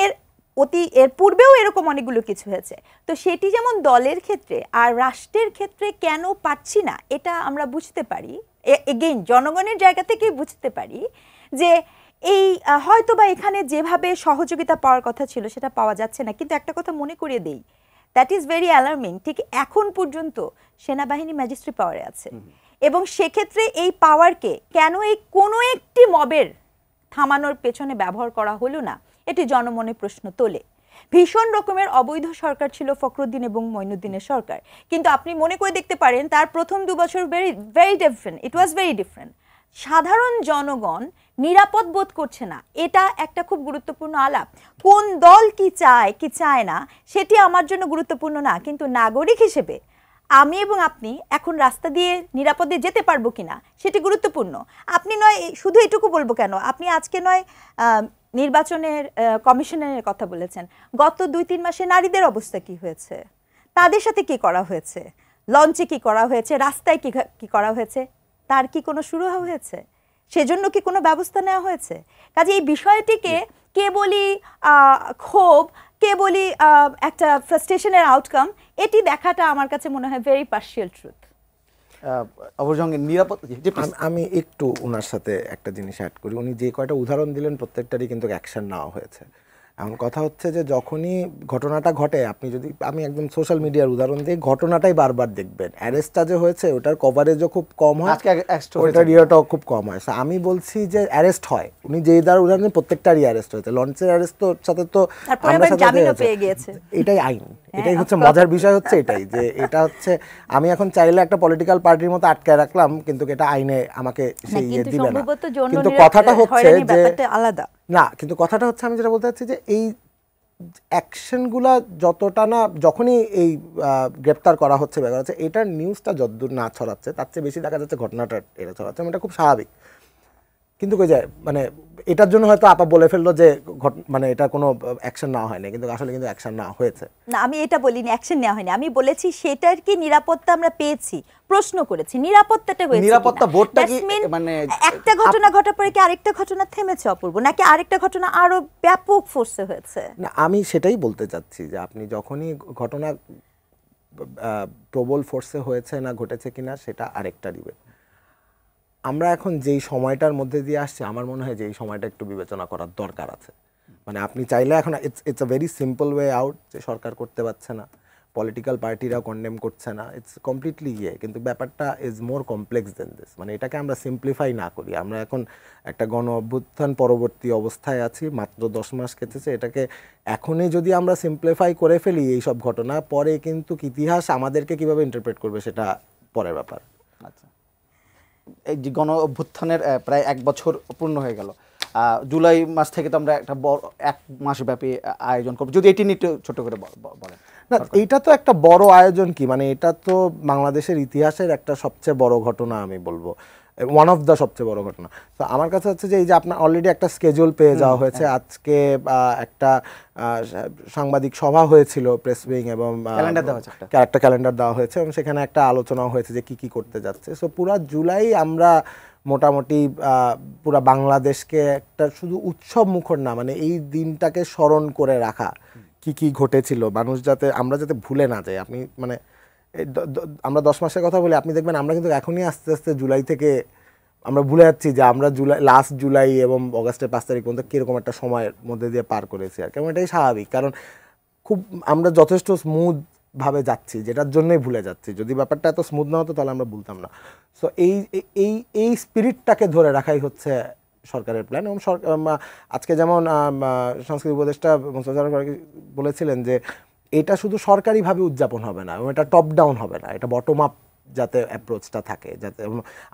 এর পূর্বেও এরকম অনেকগুলো কিছু হয়েছে। তো সেটি যেমন দলের ক্ষেত্রে, আর রাষ্ট্রের ক্ষেত্রে কেন পারছি না এটা আমরা বুঝতে পারি, এগেইন জনগণের জায়গা থেকেই বুঝতে পারি যে এই হয়তো বা এখানে যেভাবে সহযোগিতা পাওয়ার কথা ছিল সেটা পাওয়া যাচ্ছে না। কিন্তু একটা কথা মনে করিয়ে দেই, দ্যাট ইজ ভেরি অ্যালার্মিং, ঠিক এখন পর্যন্ত সেনাবাহিনী ম্যাজিস্ট্রেট পাওয়ারে আছে। এবং সেক্ষেত্রে এই পাওয়ারকে কেন এই কোনো একটি মবের থামানোর পেছনে ব্যবহার করা হলো না, এটি জনমনে প্রশ্ন তোলে। ভীষণ রকমের অবৈধ সরকার ছিল ফখরুদ্দিন এবং মঈনুদ্দিনের সরকার, কিন্তু আপনি মনে করে দেখতে পারেন তার প্রথম 2 বছর very different, it was very different. সাধারণ জনগণ নিরাপদ বোধ করছে না, এটা একটা খুব গুরুত্বপূর্ণ আলাপ। কোন দল কি চায় কি চায় না সেটি আমার জন্য গুরুত্বপূর্ণ না, কিন্তু নাগরিক হিসেবে আমি এবং আপনি এখন রাস্তা দিয়ে নিরাপদে যেতে পারবো কিনা সেটি গুরুত্বপূর্ণ। আপনি নয় শুধু এটুকু বলবো কেন, আপনি আজকে নয় নির্বাচনের কমিশনের কথা বলেছেন, গত 2-3 মাসে নারীদের অবস্থা কি হয়েছে, তাদের সাথে কি করা হয়েছে, লঞ্চে কি করা হয়েছে, রাস্তায় কি করা হয়েছে, তার কি কোনো শুরু হয়েছে? সেজন্য কি কোনো ব্যবস্থা নেওয়া হয়েছে? কাজে এই বিষয়টিকে কেবলই ক্ষোভ, কেবলই একটা ফ্রাস্ট্রেশনের আউটকাম, এটি দেখাটা আমার কাছে মনে হয় ভেরি পার্শিয়াল ট্রুথ। নিরাপদ, আমি একটু ওনার সাথে একটা জিনিস অ্যাড করি। উনি যে কয়টা উদাহরণ দিলেন প্রত্যেকটারই কিন্তু অ্যাকশন নেওয়া হয়েছে। এমন কথা হচ্ছে যে যখনই ঘটনাটা ঘটে, আপনি যদি আমি একদম সোশ্যাল মিডিয়ার উদাহরণ দিই, ঘটনাটাই বারবার দেখবেন, অ্যারেস্টটা যে হয়েছে ওটার কভারেজও খুব কম হয়, ওটার ইয়েটাও খুব কম হয়। আমি বলছি যে অ্যারেস্ট হয়, উনি যে উদাহরণ প্রত্যেকটারই অ্যারেস্ট হয়েছে, লঞ্চের অ্যারেস্ট তো সাথে তো এটাই আইন, এটাই হচ্ছে মজার বিষয় হচ্ছে এটাই যে এটা হচ্ছে আমি এখন চাইলে একটা পলিটিক্যাল পার্টির মতো আটকায় রাখলাম, কিন্তু এটা আইনে আমাকে সেই ইয়ে দিবে না। কিন্তু কথাটা হচ্ছে যে আলাদা না, কিন্তু কথাটা হচ্ছে আমি যেটা বলতে চাচ্ছি যে এই অ্যাকশনগুলা যতটা না, যখনই এই গ্রেপ্তার করা হচ্ছে ব্যাপার হচ্ছে, এটার নিউজটা যতদূর না ছড়াচ্ছে তার চেয়ে বেশি দেখা যাচ্ছে ঘটনাটা এটা ছড়াচ্ছে, এটা খুব স্বাভাবিক। কিন্তু কই যায় মানে এটার জন্য হয়তো আপা বলে ফেললো যে মানে এটা কোনো অ্যাকশন নেওয়া হয়নি, কিন্তু আসলে কিন্তু অ্যাকশন নেওয়া হয়েছে। না, আমি এটা বলিনি অ্যাকশন নেওয়া হয়নি, আমি বলেছি সেটার কি নিরাপত্তা আমরা পেয়েছি, প্রশ্ন করেছি নিরাপত্তাটা হয়েছে, নিরাপত্তা বোর্ডটা কি মানে একটা ঘটনা ঘটার পরে কি আরেকটা ঘটনা থেমেছে অপূর্ব, নাকি আরেকটা ঘটনা আরো ব্যাপক ফোর্সে হয়েছে? না, আমি সেটাই বলতে চাচ্ছি যে আপনি যখনই ঘটনা প্রবল ফোর্সে হয়েছে না ঘটেছে কিনা সেটা আরেকটা দিবে। আমরা এখন যেই সময়টার মধ্যে দিয়ে আসছি, আমার মনে হয় যে এই সময়টা একটু বিবেচনা করার দরকার আছে। মানে আপনি চাইলে এখন it's a very simple way out, যে সরকার করতে পারছে না, পলিটিক্যাল পার্টিরা কন্ডেম করছে না, ইটস কমপ্লিটলি কিন্তু ব্যাপারটা is more complex than this. মানে এটাকে আমরা সিম্পলিফাই না করি, আমরা এখন একটা গণ অভ্যুত্থান পরবর্তী অবস্থায় আছি, মাত্র 10 মাস কেটেছে, এটাকে এখনই যদি আমরা সিম্পলিফাই করে ফেলি এইসব ঘটনা, পরে কিন্তু ইতিহাস আমাদেরকে কিভাবে ইন্টারপ্রেট করবে সেটা পরের ব্যাপার। আচ্ছা, এই যে গণ অভ্যুত্থানের প্রায় 1 বছর পূর্ণ হয়ে গেল, জুলাই মাস থেকে তো আমরা একটা বড় 1 মাস ব্যাপী আয়োজন করব, যদি এটি নিয়ে ছোট করে বলেন। না, এইটা তো একটা বড় আয়োজন, কি মানে এটা তো বাংলাদেশের ইতিহাসের একটা সবচেয়ে বড় ঘটনা আমি বলবো। ওয়ান অফ দ্য সবচেয়ে বড় ঘটনা। তো আমার কাছে হচ্ছে যে এই যে আপনার অলরেডি একটা স্কেজুল পেয়ে যাওয়া হয়েছে, আজকে একটা সাংবাদিক সভা হয়েছিল প্রেস উইং এবং ক্যালেন্ডার দেওয়া হয়েছে একটা ক্যালেন্ডার দেওয়া হয়েছে এবং সেখানে একটা আলোচনাও হয়েছে যে কি করতে যাচ্ছে। সো পুরা জুলাই আমরা মোটামুটি পুরা বাংলাদেশকে একটা শুধু উৎসব মুখর না, মানে এই দিনটাকে স্মরণ করে রাখা কি ঘটেছিল, মানুষ যাতে আমরা যাতে ভুলে না যাই। আপনি মানে আমরা 10 মাসের কথা বলি, আপনি দেখবেন আমরা কিন্তু এখনই আস্তে আস্তে জুলাই থেকে আমরা ভুলে যাচ্ছি যে আমরা লাস্ট জুলাই এবং অগাস্টের 5 তারিখ পর্যন্ত কীরকম একটা সময়ের মধ্যে দিয়ে পার করেছি। আর কেমন এটাই স্বাভাবিক, কারণ খুব আমরা যথেষ্ট স্মুথ ভাবে যাচ্ছি, যেটার জন্যই ভুলে যাচ্ছি। যদি ব্যাপারটা এত স্মুথ না হতো তাহলে আমরা ভুলতাম না। সো এই স্পিরিটটাকে ধরে রাখাই হচ্ছে সরকারের প্ল্যান। এবং আজকে যেমন সংস্কৃতি উপদেষ্টা বলেছিলেন যে এটা শুধু সরকারিভাবে উদযাপন হবে না এবং এটা টপ ডাউন হবে না, এটা বটম আপ যাতে অ্যাপ্রোচটা থাকে, যাতে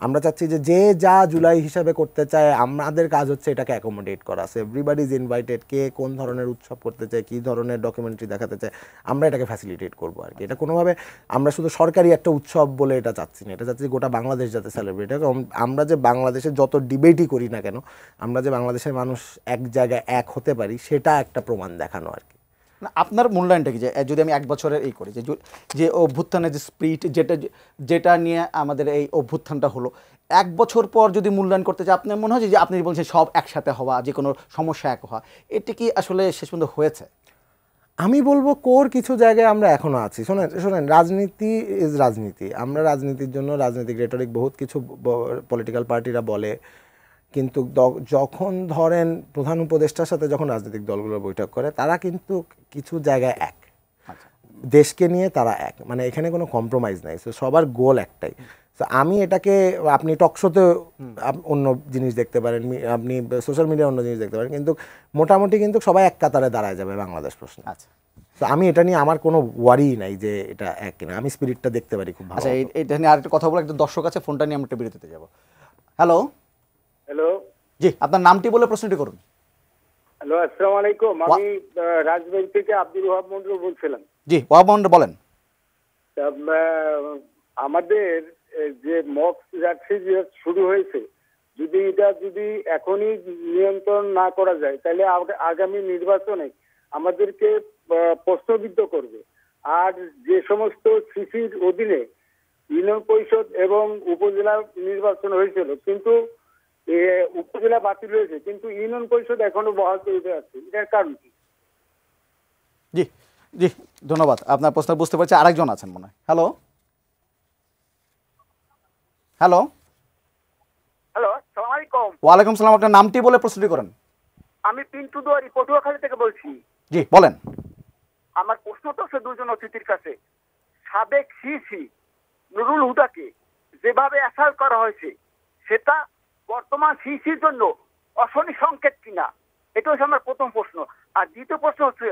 আমরা চাচ্ছি যে যা জুলাই হিসাবে করতে চায় আমাদের কাজ হচ্ছে এটাকে অ্যাকোমোডেট করা। সো এভরিবাডি ইজ ইনভাইটেড, কে কোন ধরনের উৎসব করতে চায়, কী ধরনের ডকুমেন্টারি দেখাতে চায়, আমরা এটাকে ফ্যাসিলিটেট করবো আর কি। এটা কোনোভাবে আমরা শুধু সরকারি একটা উৎসব বলে এটা চাচ্ছি না, এটা চাচ্ছি গোটা বাংলাদেশ যাতে সেলিব্রেট হয়। আমরা যে বাংলাদেশে যত ডিবেটই করি না কেন, আমরা যে বাংলাদেশের মানুষ এক জায়গায় এক হতে পারি সেটা একটা প্রমাণ দেখানো আর কি। না, আপনার মূল্যায়নটা কি, যে যদি আমি 1 বছরের এই করি যে অভ্যুত্থানের যে স্পিরিট যেটা নিয়ে আমাদের এই অভ্যুত্থানটা হলো, 1 বছর পর যদি মূল্যায়ন করতে চাই, আপনার মনে হয় যে আপনি বলছেন সব একসাথে হওয়া, যে কোনো সমস্যা এক হওয়া, এটি কি আসলে শেষ পর্যন্ত হয়েছে? আমি বলবো কোর কিছু জায়গায় আমরা এখনো আছি। শোনেন রাজনীতি ইজ রাজনীতি, আমরা রাজনীতির জন্য রাজনৈতিক রেটরিক বহুত কিছু পলিটিক্যাল পার্টিরা বলে, কিন্তু যখন ধরেন প্রধান উপদেষ্টার সাথে যখন রাজনৈতিক দলগুলো বৈঠক করে তারা কিন্তু কিছু জায়গায় এক, দেশকে নিয়ে তারা এক, মানে এখানে কোনো কম্প্রোমাইজ নাই। সো সবার গোল একটাই। সো আমি এটাকে, আপনি টকশোতে অন্য জিনিস দেখতে পারেন, আপনি সোশ্যাল মিডিয়ায় অন্য জিনিস দেখতে পারেন, কিন্তু মোটামুটি কিন্তু সবাই এক কাতারে দাঁড়ায় যাবে বাংলাদেশ প্রশ্ন। আচ্ছা, তো আমি এটা নিয়ে আমার কোনো ওয়ারি নাই যে এটা এক কিনা, আমি স্পিরিটটা দেখতে পারি খুব ভালো। আচ্ছা, এটা নিয়ে আরেকটা কথা বলে, একটা দর্শক আছে, ফোনটা নিয়ে আমরা একটা বিরতিতে যাব। হ্যালো হ্যালো, জি, আপনার নামটি বলে প্রশ্নটি করুন। হ্যালো, আসসালামু আলাইকুম। আমি রাজবাড়ী থেকে আব্দুল ওয়াহাব মন্ডল বলছিলাম। জি, ওয়াহাব মন্ডল বলেন। আমাদের যে মক রাজশাহী শুরু হয়েছে, যদি এখনই নিয়ন্ত্রণ না করা যায় তাহলে আগামী নির্বাচনে আমাদেরকে প্রশ্নবিদ্ধ করবে। আর যে সমস্ত সিসির অধীনে ইউনিয়ন পরিষদ এবং উপজেলা নির্বাচন হয়েছিল, কিন্তু উপজেলা বাতিল হয়েছে, কিন্তু ইউনিয়ন পরিষদ এখনো বহাল তৈরি আছে, এটার কারণ কি? জি জি, ধন্যবাদ, আপনার প্রশ্ন বুঝতে পারছি। আরেকজন আছেন মনে হয়। হ্যালো হ্যালো হ্যালো, আসসালামু আলাইকুম। ওয়ালাইকুম সালাম, আপনার নামটি বলে প্রশ্নটি করেন। আমি পিন্টু দুয়ারি পটুয়াখালী থেকে বলছি। জি বলেন। আমার প্রশ্নটা হচ্ছে দুজন অতিথির কাছে। সাবেক সিসি নুরুল হুদাকে যেভাবে অ্যাসাল্ট করা হয়েছে, সেটা বর্তমান সিসির জন্য অশনি সংকেত কিনা, এটা হচ্ছে আমার প্রথম প্রশ্ন। আর দ্বিতীয় প্রশ্ন হচ্ছে,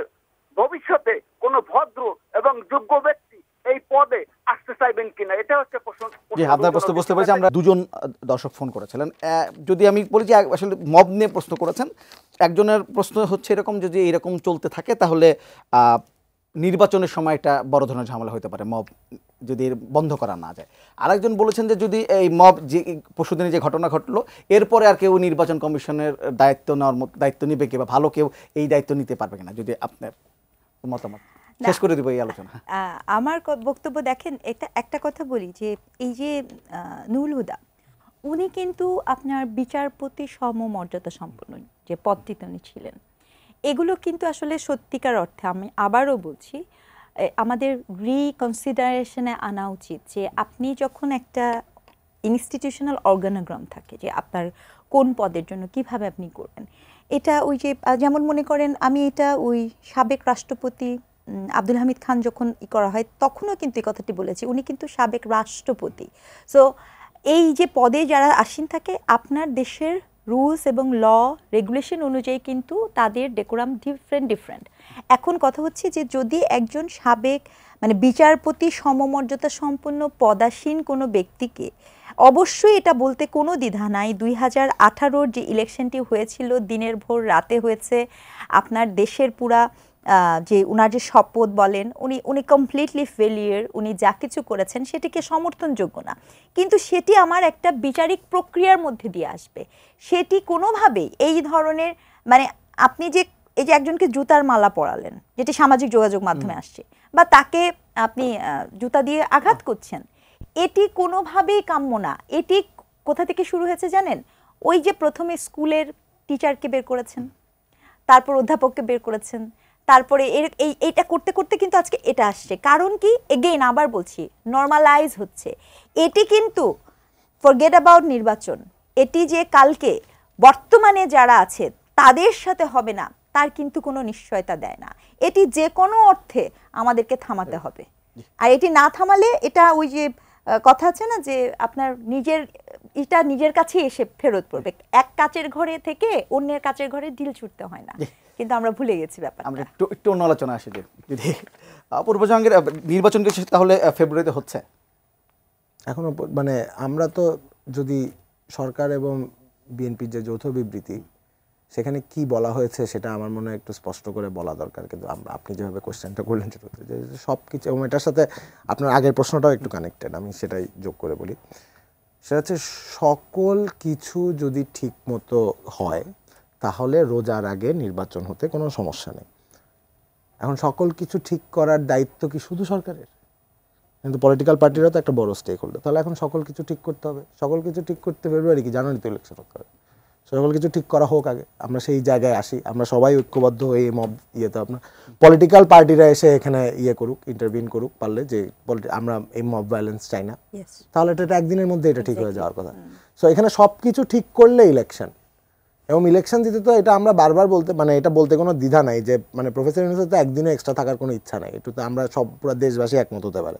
ভবিষ্যতে কোনো ভদ্র এবং যোগ্য ব্যক্তি এই পদে আসতে চাইবেন কিনা, এটা হচ্ছে প্রশ্ন। জি, আপনার প্রশ্ন বুঝতে পেরেছি। আমরা দুজন দর্শক ফোন করেছিলেন। যদি আমি বলি যে আসলে মব নিয়ে প্রশ্ন করেছেন, একজনের প্রশ্ন হচ্ছে এরকম, যদি এরকম চলতে থাকে তাহলে নির্বাচনের সময় এটা বড় ধরনের ঝামেলা হতে পারে, মব যদি বন্ধ করা না যায়। আরেকজন বলেছেন যে যদি এই মব যে পরশুদিনে যে ঘটনা ঘটলো, এরপরে আর কেউ নির্বাচন কমিশনের দায়িত্ব নিবে কি, বা ভালো কেউ এই দায়িত্ব নিতে পারবে কিনা, যদি আপনার মতামত শেষ করে দিব এই আলোচনা। আমার বক্তব্য দেখেন, এটা একটা কথা বলি যে এই যে নুরুল হুদা, উনি কিন্তু আপনার বিচারপতি সমমর্যাদা সম্পন্ন যে পদটিতে উনি ছিলেন, এগুলো কিন্তু আসলে সত্যিকার অর্থে আমি আবারও বলছি, আমাদের রিকনসিডারেশনে আনা উচিত যে আপনি যখন একটা ইনস্টিটিউশনাল অর্গানোগ্রাম থাকে যে আপনার কোন পদের জন্য কিভাবে আপনি করবেন, এটা ওই যে যেমন মনে করেন, আমি এটা ওই সাবেক রাষ্ট্রপতি আব্দুল হামিদ খান যখন করা হয় তখনও কিন্তু এই কথাটি বলেছি, উনি কিন্তু সাবেক রাষ্ট্রপতি। সো এই যে পদে যারা আসীন থাকে, আপনার দেশের রুলস এবং ল রেগুলেশন অনুযায়ী কিন্তু তাদের ডেকোরাম ডিফারেন্ট। এখন কথা হচ্ছে যে যদি একজন সাবেক মানে বিচারপতি সমমর্যাদা সম্পন্ন পদাসীন কোনো ব্যক্তিকে অবশ্যই এটা বলতে কোনো দ্বিধা নাই, 2018-র যে ইলেকশনটি হয়েছিল দিনের ভোর রাতে হয়েছে, আপনার দেশের পুরা যে উনার যে শপথ বলেন, উনি কমপ্লিটলি ফেলিয়ার, উনি যা কিছু করেছেন সেটিকে সমর্থনযোগ্য না, কিন্তু সেটি আমার একটা বিচারিক প্রক্রিয়ার মধ্যে দিয়ে আসবে। সেটি কোনোভাবেই এই ধরনের মানে আপনি যে এই যে একজনকে জুতার মালা পরালেন, যেটি সামাজিক যোগাযোগ মাধ্যমে আসছে, বা তাকে আপনি জুতা দিয়ে আঘাত করছেন, এটি কোনোভাবেই কাম্য না। এটি কোথা থেকে শুরু হয়েছে জানেন? ওই যে প্রথমে স্কুলের টিচারকে বের করেছেন, তারপর অধ্যাপককে বের করেছেন, তারপরে এইটা করতে করতে কিন্তু আজকে এটা আসছে। কারণ কি, এগেইন আবার বলছি, নর্মালাইজ হচ্ছে এটি। কিন্তু ফরগেট অ্যাবাউট নির্বাচন, এটি যে কালকে বর্তমানে যারা আছে তাদের সাথে হবে না তার কিন্তু কোনো নিশ্চয়তা দেয় না। এটি যে কোনো অর্থে আমাদেরকে থামাতে হবে, আর এটি না থামালে এটা ওই যে কথা আছে না যে আপনার নিজের কাছেই এসে ফেরত পড়বে। এক কাচের ঘরে থেকে অন্যের কাচের ঘরে ঢিল ছুটতে হয় না, কিন্তু আমরা ভুলে গেছি ব্যাপার। আমরা একটু অন্য আলোচনা আসি যে যদি পূর্ব জাহাঙ্গীর নির্বাচন কি তাহলে ফেব্রুয়ারিতে হচ্ছে? এখনো মানে আমরা তো যদি সরকার এবং বিএনপির যে যৌথ বিবৃতি সেখানে কি বলা হয়েছে সেটা আমার মনে হয় একটু স্পষ্ট করে বলা দরকার। কিন্তু আপনি যেভাবে কোশ্চেনটা করলেন সেটা যে সব কিছু, এবং এটার সাথে আপনার আগের প্রশ্নটাও একটু কানেক্টেড, আমি সেটাই যোগ করে বলি। সেটা হচ্ছে সকল কিছু যদি ঠিক মতো হয় তাহলে রোজার আগে নির্বাচন হতে কোনো সমস্যা নেই। এখন সকল কিছু ঠিক করার দায়িত্ব কি শুধু সরকারের? কিন্তু পলিটিক্যাল পার্টিরা তো একটা বড় স্টেক হোল্ডার। তাহলে এখন সকল কিছু ঠিক করতে হবে। সকল কিছু ঠিক করতে ফেব্রুয়ারি কি জানুয়ারিতে ইলেকশন হতে হবে। সকল কিছু ঠিক করা হোক আগে, আমরা সেই জায়গায় আসি, আমরা সবাই ঐক্যবদ্ধ হয়ে এই মব ইয়েতে আপনার পলিটিক্যাল পার্টিরা এসে এখানে করুক, ইন্টারভিন করুক পারলে, যে আমরা এই মব ভায়োলেন্স চাই না, তাহলে এটা একদিনের মধ্যে এটা ঠিক হয়ে যাওয়ার কথা। সো এখানে সব কিছু ঠিক করলে ইলেকশন, এবং ইলেকশন দিতে তো এটা আমরা বারবার বলতে এটা বলতে কোনো দ্বিধা নাই যে প্রফেসর ইউনূসের তো একদিনও এক্সট্রা থাকার কোনো ইচ্ছা নাই, একটু তো আমরা সব পুরো দেশবাসী একমত হতে পারে।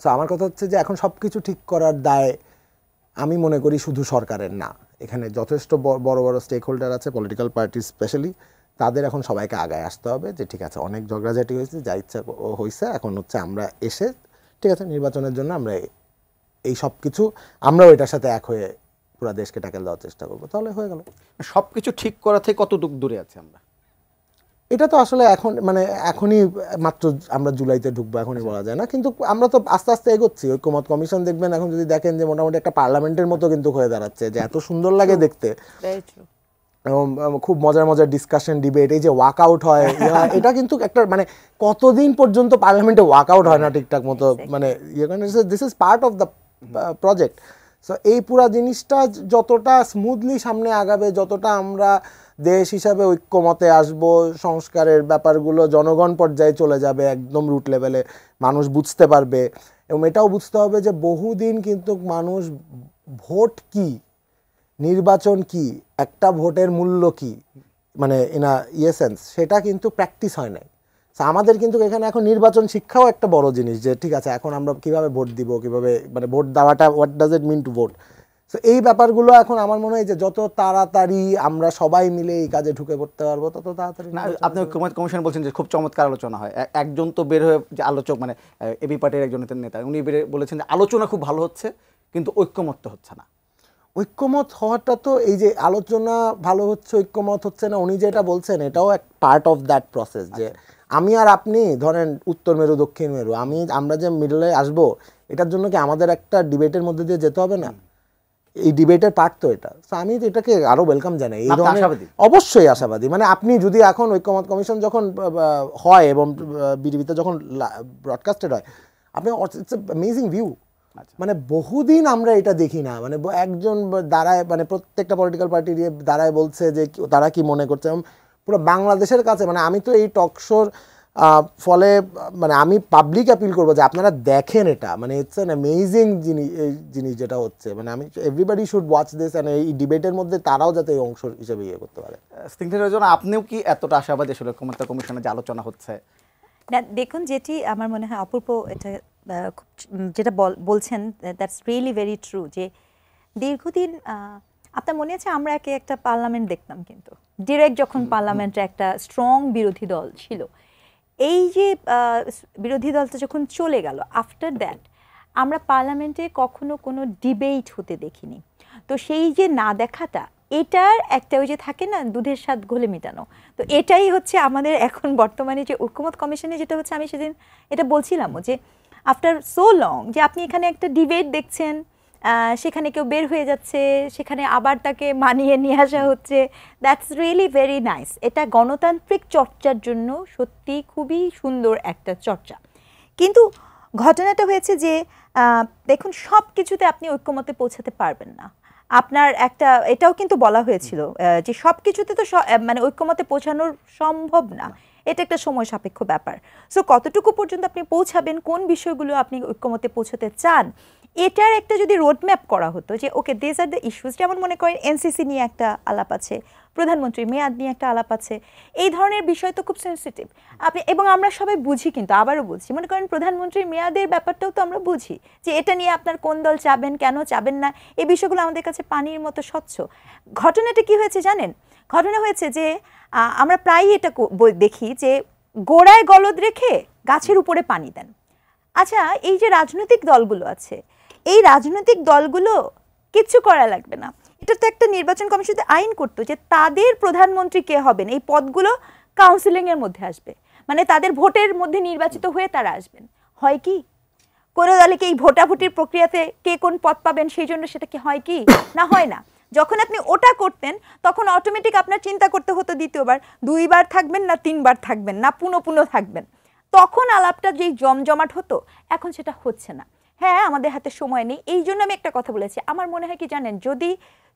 সো আমার কথা হচ্ছে যে এখন সব কিছু ঠিক করার দায় আমি মনে করি শুধু সরকারের না, এখানে যথেষ্ট বড় বড় স্টেক হোল্ডার আছে, পলিটিক্যাল পার্টি স্পেশালি, তাদের এখন সবাইকে আগায় আসতে হবে যে ঠিক আছে অনেক ঝগড়াঝাটি হয়েছে, যা ইচ্ছা হয়েছে, এখন হচ্ছে আমরা এসে ঠিক আছে নির্বাচনের জন্য আমরা এই সব কিছু আমরাও এটার সাথে এক হয়ে পুরো দেশকে ট্যাকেল দেওয়ার চেষ্টা করবো, তাহলে হয়ে গেল। সব কিছু ঠিক করা থেকে কতটুকু দূরে আছে আমরা? এটা তো আসলে এখন এখনই মাত্র আমরা জুলাইতে ঢুকবো, এখনই বলা যায় না, কিন্তু আমরা তো আস্তে আস্তে এগোচ্ছি। ঐক্যমত কমিশন দেখবেন এখন যদি দেখেন যে মোটামুটি একটা পার্লামেন্টের মতো কিন্তু হয়ে দাঁড়াচ্ছে, যে এত সুন্দর লাগে দেখতে, এবং খুব মজার মজার ডিসকাশন, ডিবেট, এই যে ওয়াক আউট হয় এটা কিন্তু একটা কতদিন পর্যন্ত পার্লামেন্টে ওয়াক আউট হয় না ঠিকঠাক মতো, this is part of the project. So এই পুরা জিনিসটা যতটা স্মুথলি সামনে আগাবে, যতটা আমরা দেশ হিসাবে ঐক্যমতে আসব, সংস্কারের ব্যাপারগুলো জনগণ পর্যায়ে চলে যাবে, একদম রুট লেভেলে মানুষ বুঝতে পারবে। এবং এটাও বুঝতে হবে যে বহুদিন কিন্তু মানুষ ভোট কি, নির্বাচন কি, একটা ভোটের মূল্য কি, ইন আ সেন্স সেটা কিন্তু প্র্যাকটিস হয় নাই। আমাদের কিন্তু এখানে এখন নির্বাচন শিক্ষাও একটা বড় জিনিস, যে ঠিক আছে এখন আমরা কিভাবে ভোট দিব, কিভাবে ভোট দেওয়াটা, what does it mean to vote. So এই ব্যাপারগুলো এখন আমার মনে হয় যে যত তাড়াতাড়ি আমরা সবাই মিলে এই কাজে ঢুকে পড়তে পারবো তত তাড়াতাড়ি। আপনি কমিশন বলছেন যে খুব চমৎকার আলোচনা হয়, একজন তো বের হয়ে যে আলোচক এবি পার্টির একজন নেতা, উনি বলেছেন যে আলোচনা খুব ভালো হচ্ছে কিন্তু ঐক্যমত হচ্ছে না। ঐক্যমত হওয়াটা তো এই যে আলোচনা ভালো হচ্ছে, ঐক্যমত হচ্ছে না, উনি যেটা বলছেন এটাও এক পার্ট অফ দ্যাট প্রসেস। যে আমি আর আপনি ধরেন উত্তর মেরু দক্ষিণ মেরু, আমরা যে মিডলে আসবো, এটার জন্য কি আমাদের একটা ডিবেটের মধ্যে দিয়ে যেতে হবে না? এই ডিবেটের পার্ট তো এটা। আমি এটাকে আরো ওয়েলকাম জানাই, এই ধরনের অবশ্যই আশাবাদী। আপনি যদি এখন ঐক্যমত কমিশন যখন হয় এবং বিডিবিতে যখন ব্রডকাস্টেড হয়, আপনি ইটস অ্যামেজিং ভিউ। বহুদিন আমরা এটা দেখি না, একজন দাঁড়ায় প্রত্যেকটা পলিটিক্যাল পার্টি দাঁড়ায় বলছে যে তারা কি মনে করছে, এবং পুরো বাংলাদেশের কাছে আমি তো এই টক শোর ফলে আমি পাবলিক অ্যাপিল করবো যে আপনারা দেখেন এটা, ইটস অ্যান অ্যামেজিং জিনিস যেটা হচ্ছে। আমি এভরিবডি শুড ওয়াচ দিস, এই ডিবেটের মধ্যে তারাও যাতে এই অংশ হিসেবে করতে পারে। স্নিগ্ধার জন্য আপনিও কি এতটা আশাবাদী আসলে ঐক্যমত্য কমিশনে যে আলোচনা হচ্ছে? না দেখুন, যেটি আমার মনে হয় অপূর্ব এটা যেটা বলছেন, দ্যাটস রিয়েলি ভেরি ট্রু। যে দীর্ঘদিন আপনার মনে আছে আমরা একটা পার্লামেন্ট দেখতাম, কিন্তু ডিরেক্ট যখন পার্লামেন্টে একটা স্ট্রং বিরোধী দল ছিল, এই যে বিরোধী দলটা যখন চলে গেল, আফটার দ্যাট আমরা পার্লামেন্টে কখনো কোনো ডিবেট হতে দেখিনি। তো সেই যে না দেখাটা, এটার একটা ওই যে থাকে না দুধের স্বাদ ঘোলে মেটানো, তো এটাই হচ্ছে আমাদের এখন বর্তমানে যে ঐকমত্য কমিশনে যেটা হচ্ছে, আমি সেদিন এটা বলছিলামও যে আফটার সো লং যে আপনি এখানে একটা ডিবেট দেখছেন, সেখানে কেউ বের হয়ে যাচ্ছে, সেখানে আবার তাকে মানিয়ে নিয়ে আসা হচ্ছে, দ্যাটস রিয়েলি ভেরি নাইস। এটা গণতান্ত্রিক চর্চার জন্য সত্যি খুবই সুন্দর একটা চর্চা। কিন্তু ঘটনাটা হয়েছে যে দেখুন, সব কিছুতে আপনি ঐক্যমতে পৌঁছাতে পারবেন না। আপনার একটা এটাও কিন্তু বলা হয়েছিল যে সব কিছুতে তো মানে ঐক্যমতে পৌঁছানোর সম্ভব না, এটা একটা সময় সাপেক্ষ ব্যাপার। সো কতটুকু পর্যন্ত আপনি পৌঁছাবেন, কোন বিষয়গুলো আপনি ঐক্যমতে পৌঁছাতে চান, এটার একটা যদি রোডম্যাপ করা হতো যে okay this are the issues, যেমন মনে করেন এনসিসি নিয়ে একটা আলাপ আছে, প্রধানমন্ত্রীর মেয়াদ নিয়ে একটা আলাপ আছে, এই ধরনের বিষয় তো খুব সেন্সিটিভ আপনি, এবং আমরা সবাই বুঝি, কিন্তু আবারও বলছি, মনে করেন প্রধানমন্ত্রীর মেয়াদের ব্যাপারটাও তো আমরা বুঝি যে এটা নিয়ে আপনার কোন দল চাবেন, কেন চাবেন না, এই বিষয়গুলো আমাদের কাছে পানির মতো স্বচ্ছ। ঘটনাটা কি হয়েছে জানেন? ঘটনা হয়েছে যে আমরা প্রায়ই এটা দেখি যে গোড়ায় গলদ রেখে গাছের উপরে পানি দেন। আচ্ছা, এই যে রাজনৈতিক দলগুলো আছে, এই রাজনৈতিক দলগুলো কিচ্ছু করা লাগবে না, এটা তো একটা নির্বাচন কমিশন আইন করতো যে তাদের প্রধানমন্ত্রী কে হবেন এই পদগুলো কাউন্সিলিং এর মধ্যে আসবে, মানে তাদের ভোটের মধ্যে নির্বাচিত হয়ে তারা আসবেন। হয় কি কোনো দলে কি এই ভোটাভুটির প্রক্রিয়াতে কে কোন পদ পাবেন সেই জন্য সেটা কি হয় কি না? হয় না। যখন আপনি ওটা করতেন তখন অটোমেটিক আপনার চিন্তা করতে হতো দ্বিতীয়বার 2 বার থাকবেন না 3 বার থাকবেন না পুনঃ পুনঃ থাকবেন, তখন আলাপটা যেই জমজমাট হতো, এখন সেটা হচ্ছে না। হ্যাঁ, আমাদের হাতে সময় নেই, এই জন্য আমি একটা কথা বলেছি, আমার মনে হয় কি জানেন, যদি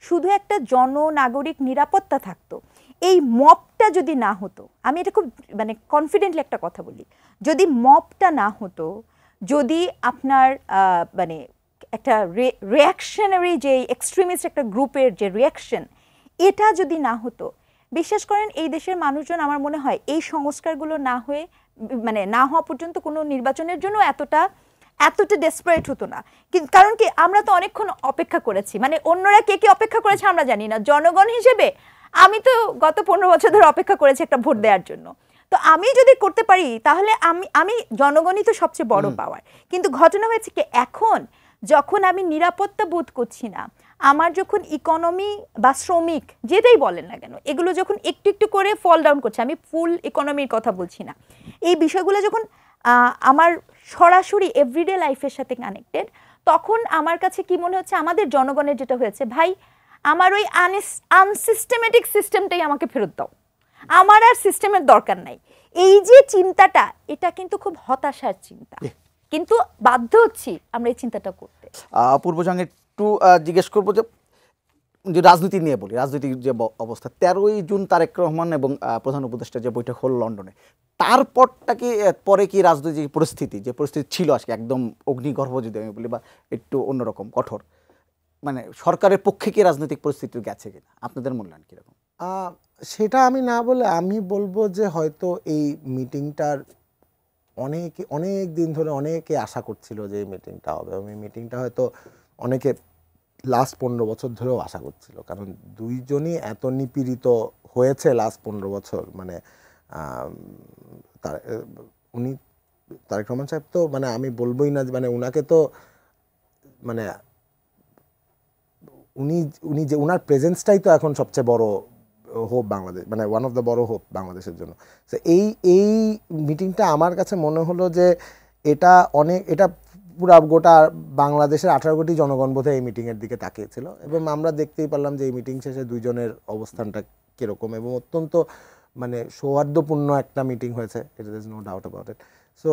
শুধু একটা জননাগরিক নিরাপত্তা থাকতো, এই মবটা যদি না হতো, আমি এটা খুব মানে কনফিডেন্টলি একটা কথা বলি, যদি মবটা না হতো, যদি আপনার মানে একটা রিয়াকশনারি যে এক্সট্রিমিস্ট একটা গ্রুপের যে রিয়াকশন, এটা যদি না হতো, বিশ্বাস করেন এই দেশের মানুষজন আমার মনে হয় এই সংস্কারগুলো না হয়ে মানে না হওয়া পর্যন্ত কোনো নির্বাচনের জন্য এতটা ডেসপারেট হতো না। কারণ কি, আমরা তো অনেকক্ষণ অপেক্ষা করেছি, মানে অন্যরা কে কে অপেক্ষা করেছে আমরা জানি না, জনগণ হিসেবে আমি তো গত 15 বছর ধরে অপেক্ষা করেছি একটা ভোট দেওয়ার জন্য। তো আমি যদি করতে পারি তাহলে আমি জনগণই তো সবচেয়ে বড় পাওয়ার। কিন্তু ঘটনা হয়েছে কি, এখন যখন আমি নিরাপত্তা বোধ করছি না, আমার যখন ইকোনমি বা শ্রমিক যেটাই বলেন না কেন, এগুলো যখন একটু একটু করে ফল ডাউন করছে, আমি ফুল ইকোনমির কথা বলছি না, এই বিষয়গুলো যখন আমার সরাসরি এভরিডে লাইফের সাথে কানেক্টেড, তখন আমার কাছে কি মনে হচ্ছে, আমাদের জনগণের যেটা হয়েছে, ভাই আমার ওই আনসিস্টেমেটিক সিস্টেমটাই আমাকে ফেরত দাও, আমার আর সিস্টেমের দরকার নাই। এই যে চিন্তাটা, এটা কিন্তু খুব হতাশার চিন্তা, কিন্তু বাধ্য হচ্ছি আমরা এই চিন্তাটা করতে। পূর্বজঙ্গে একটু জিজ্ঞেস করবো যে রাজনীতি নিয়ে বলি, রাজনীতির যে অবস্থা, 13ই জুন তারেক রহমান এবং প্রধান উপদেষ্টা যে বৈঠক হল লন্ডনে, তারপরটা কি পরে কি রাজনৈতিক পরিস্থিতি যে পরিস্থিতি ছিল আজকে একদম অগ্নিগর্ভ যদি আমি বলি, বা একটু অন্যরকম কঠোর, মানে সরকারের পক্ষে কি রাজনৈতিক পরিস্থিতি গেছে কিনা, আপনাদের মূল্যায়ন কীরকম? সেটা আমি না বলে আমি বলবো যে হয়তো এই মিটিংটার অনেক দিন ধরে অনেকে আশা করছিল যে এই মিটিংটা হবে, এবং এই মিটিংটা হয়তো অনেকে লাস্ট 15 বছর ধরেও আশা করছিল, কারণ দুইজনই এত নিপীড়িত হয়েছে লাস্ট 15 বছর। মানে উনি তারেক রহমান সাহেব তো মানে আমি বলবোই না, মানে উনাকে তো মানে উনি যে উনার প্রেজেন্সটাই তো এখন সবচেয়ে বড় হোপ বাংলাদেশ, মানে ওয়ান অফ দ্য বড় হোপ বাংলাদেশের জন্য। তো এই মিটিংটা আমার কাছে মনে হলো যে এটা পুরা গোটা বাংলাদেশের 18 কোটি জনগণ বোধহয় এই মিটিংয়ের দিকে তাকিয়েছিল, এবং আমরা দেখতেই পারলাম যে এই মিটিং শেষে দুইজনের অবস্থানটা কীরকম, এবং অত্যন্ত মানে সৌহার্দ্যপূর্ণ একটা মিটিং হয়েছে, এটা is no doubt about it. So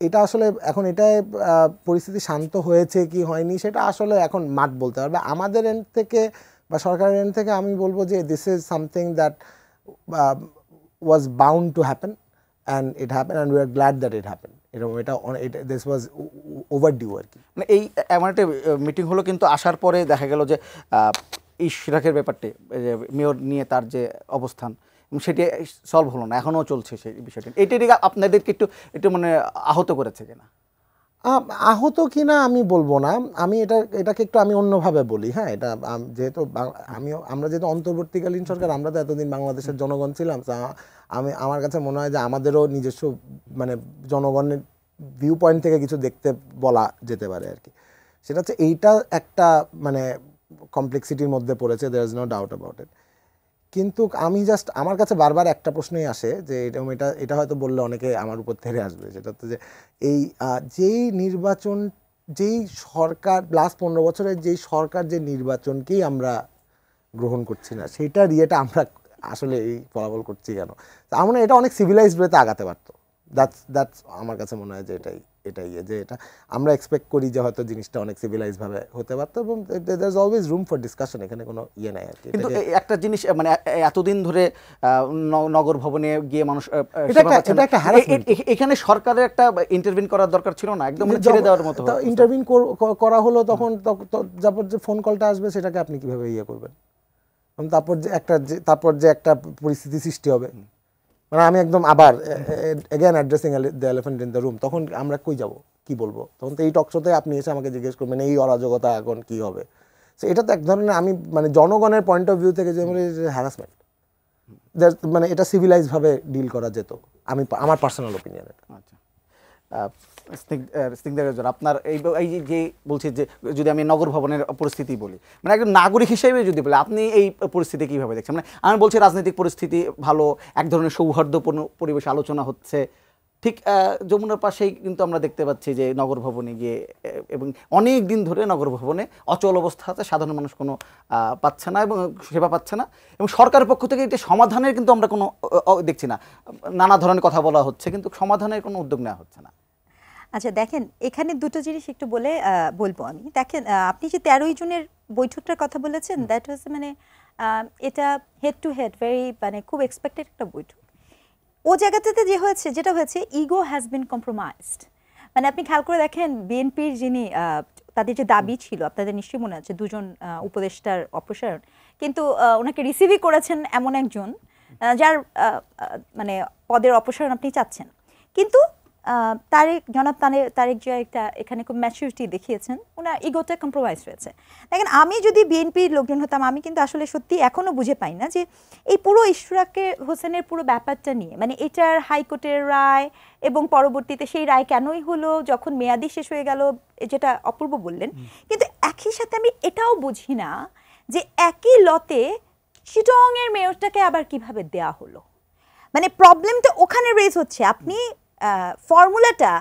এটা আসলে এখন এটাই পরিস্থিতি শান্ত হয়েছে কি হয়নি সেটা আসলে এখন মাঠ বলতে পারবে। আমাদের এন্ড থেকে বা সরকারের এন্ড থেকে আমি বলবো যে this is something that was bound to happen, and it happen, and we are glad that it happen. এরকম দিস ওয়াজ ওভারডিউ আর কি। মানে এই এমন একটা মিটিং হলো, কিন্তু আসার পরে দেখা গেল যে ইশরাকের ব্যাপারটি, মেয়র নিয়ে তার যে অবস্থান, সেটি সলভ হলো না, এখনও চলছে সেই বিষয়টি। এটি আপনাদেরকে একটু মানে আহত করেছে কিনা? আহত কিনা আমি বলবো না, আমি এটাকে একটু আমি অন্যভাবে বলি। হ্যাঁ, এটা যেহেতু আমরা যেহেতু অন্তর্বর্তীকালীন সরকার, আমরা তো এতদিন বাংলাদেশের জনগণ ছিলাম, আমার কাছে মনে হয় যে আমাদেরও নিজস্ব মানে জনগণের ভিউ পয়েন্ট থেকে কিছু দেখতে বলা যেতে পারে আর কি। সেটা হচ্ছে এইটা একটা মানে কমপ্লেক্সিটির মধ্যে পড়েছে, there is no doubt about it. কিন্তু আমি জাস্ট আমার কাছে বারবার একটা প্রশ্নই আসে যে এটা হয়তো বললে অনেকে আমার উপর থেরে আসবে, সেটা হচ্ছে যে এই যেই নির্বাচন, যেই সরকার লাস্ট 15 বছরের যেই সরকার যে নির্বাচনকেই আমরা গ্রহণ করছি না, সেইটার ইয়েটা আমরা আসলে এই ফলাফল করছি কেন? আমার মনে হয় এটা অনেক সিভিলাইজড ওয়েতে আগাতে পারতো। দ্যাটস আমার কাছে মনে হয় যে এটাই যে এটা আমরা এক্সপেক্ট করি যে হয়তো জিনিসটা অনেক সিভিলাইজ ভাবে হতে পারতো, এবং there is always room for discussion, এখানে কোনো ইয়ে নাই আর কি। কিন্তু একটা জিনিস মানে এতদিন ধরে নগর ভবনে গিয়ে মানুষ এটা একটা harassment। এখানে সরকারের একটা ইন্টারভিন করার দরকার ছিল না, একদম ছেড়ে দেওয়ার মতো ইন্টারভিন করা হলো, তখন তারপর যে ফোন কলটা আসবে সেটাকে আপনি কিভাবে ইয়ে করবেন, তারপর যে একটা পরিস্থিতি সৃষ্টি হবে, মানে আমি একদম আবার again addressing the elephant in the room, তখন আমরা কই যাব, কি বলবো? তখন তো এই টকশোতে আপনি এসে আমাকে জিজ্ঞেস করবেন এই অরাজকতা এখন কি হবে। সো এটা তো এক ধরনের, আমি মানে জনগণের পয়েন্ট অফ ভিউ থেকে যে হ্যারাসমেন্ট, মানে এটা সিভিলাইজ ভাবে ডিল করা যেত, আমার পার্সোনাল ওপিনিয়ন। আচ্ছা, আপনার এই যে বলছি যে যদি আমি নগর ভবনের পরিস্থিতি বলি, মানে একজন নাগরিক হিসেবে যদি বলি, আপনি এই পরিস্থিতি কীভাবে দেখছেন? মানে আমি বলছি রাজনৈতিক পরিস্থিতি ভালো, এক ধরনের সৌহার্দ্যপূর্ণ পরিবেশে আলোচনা হচ্ছে, ঠিক যমুনার পাশেই কিন্তু আমরা দেখতে পাচ্ছি যে নগর ভবনে গিয়ে, এবং অনেক দিন ধরে নগর ভবনে অচল অবস্থা আছে, সাধারণ মানুষ কোনো পাচ্ছে না এবং সেবা পাচ্ছে না, এবং সরকারের পক্ষ থেকে এটা সমাধানের কিন্তু আমরা কোনো দেখছি না। নানা ধরনের কথা বলা হচ্ছে কিন্তু সমাধানের কোনো উদ্যোগ নেওয়া হচ্ছে না। আচ্ছা দেখেন, এখানে দুটো জিনিস একটু বলবো আমি। দেখেন, আপনি যে 13 জুনের বৈঠকটার কথা বলেছেন, দ্যাট ওয়াজ মানে এটা হেড টু হেড মানে খুব এক্সপেক্টেড একটা বৈঠক। ও জায়গাটাতে যেটা হয়েছে ইগো হ্যাজ বিন কম্প্রোমাইজড। মানে আপনি খেয়াল করে দেখেন, বিএনপির যিনি তাদের যে দাবি ছিল, আপনাদের নিশ্চয়ই মনে আছে, 2 জন উপদেষ্টার অপসারণ, কিন্তু ওনাকে রিসিভই করেছেন এমন একজন যার মানে পদের অপসারণ আপনি চাচ্ছেন। কিন্তু জনাব তারেক জিয়া একটা এখানে খুব ম্যাচুরিটি দেখিয়েছেন, ওনার ইগোটা কম্প্রোমাইজ হয়েছে। দেখেন, আমি যদি বিএনপির লোকজন হতাম, আমি কিন্তু আসলে সত্যি এখনও বুঝে পাই না যে এই পুরো ইশরাকে হোসেনের পুরো ব্যাপারটা নিয়ে, মানে এটার হাইকোর্টের রায় এবং পরবর্তীতে সেই রায় কেনই হলো যখন মেয়াদি শেষ হয়ে গেল, যেটা অপূর্ব বললেন। কিন্তু একই সাথে আমি এটাও বুঝি না যে একই লতে চিটংয়ের মেয়রটাকে আবার কিভাবে দেয়া হলো। মানে প্রবলেমটা ওখানে রেজ হচ্ছে। আপনি ফর্মুলাটা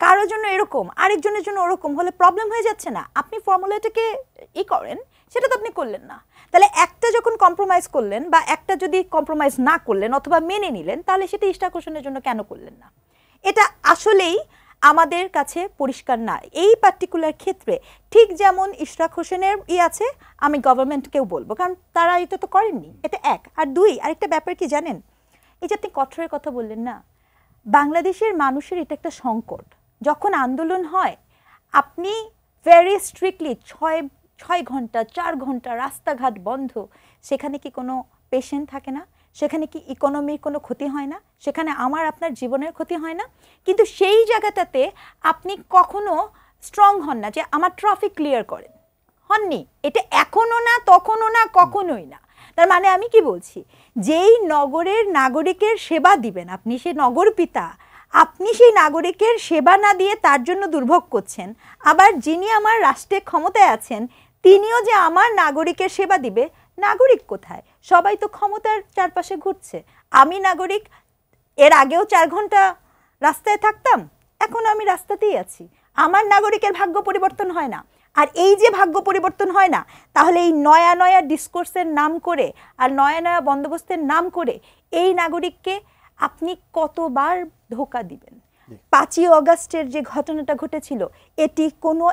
কারোর জন্য এরকম, আরেকজনের জন্য ওরকম হলে প্রবলেম হয়ে যাচ্ছে না? আপনি ফর্মুলাটাকে করেন, সেটা তো আপনি করলেন না। তাহলে একটা যখন কম্প্রোমাইজ করলেন, বা একটা যদি কম্প্রোমাইজ না করলেন অথবা মেনে নিলেন, তাহলে সেটা ইশরাক হোসেনের জন্য কেন করলেন না? এটা আসলেই আমাদের কাছে পরিষ্কার না এই পার্টিকুলার ক্ষেত্রে। ঠিক যেমন ইশরাক হোসেনের আছে, আমি গভর্নমেন্টকেও বলবো, কারণ তারা এটা তো করেননি। এটা এক। আর দুই, আরেকটা ব্যাপার কি জানেন, এই যে আপনি কঠোরের কথা বললেন না, বাংলাদেশের মানুষের এটা একটা সংকট। যখন আন্দোলন হয়, আপনি ভেরি স্ট্রিক্টলি 6 ঘন্টা 4 ঘন্টা রাস্তাঘাট বন্ধ, সেখানে কি কোনো পেশেন্ট থাকে না? সেখানে কি ইকোনমির কোনো ক্ষতি হয় না? সেখানে আমার আপনার জীবনের ক্ষতি হয় না? কিন্তু সেই জায়গাটাতে আপনি কখনো স্ট্রং হন না যে আমার ট্রাফিক ক্লিয়ার করেন, হননি। এটা এখনো না, তখনও না, কখনোই না। তার মানে আমি কি বলছি, যেই নগরের নাগরিকের সেবা দিবেন আপনি, সে নগর পিতা, আপনি সেই নাগরিকের সেবা না দিয়ে তার জন্য দুর্ভোগ করছেন। আবার যিনি আমার রাষ্ট্রে ক্ষমতায় আছেন, তিনিও যে আমার নাগরিকের সেবা দিবে, নাগরিক কোথায়? সবাই তো ক্ষমতার চারপাশে ঘুরছে। আমি নাগরিক, এর আগেও 4 ঘন্টা রাস্তায় থাকতাম, এখন আমি রাস্তাতেই আছি। আমার নাগরিকের ভাগ্য পরিবর্তন হয় না। আর এই যে ভাগ্য পরিবর্তন হয় না, তাহলে এই নয়া নয়া ডিসকোর্সের নাম করে আর নয়া নয়া বন্দোবস্তের নাম করে এই নাগরিককে আপনি কতবার ধোঁকা দিবেন? 5ই অগাস্টের যে ঘটনাটা ঘটেছিল, এটি কোনো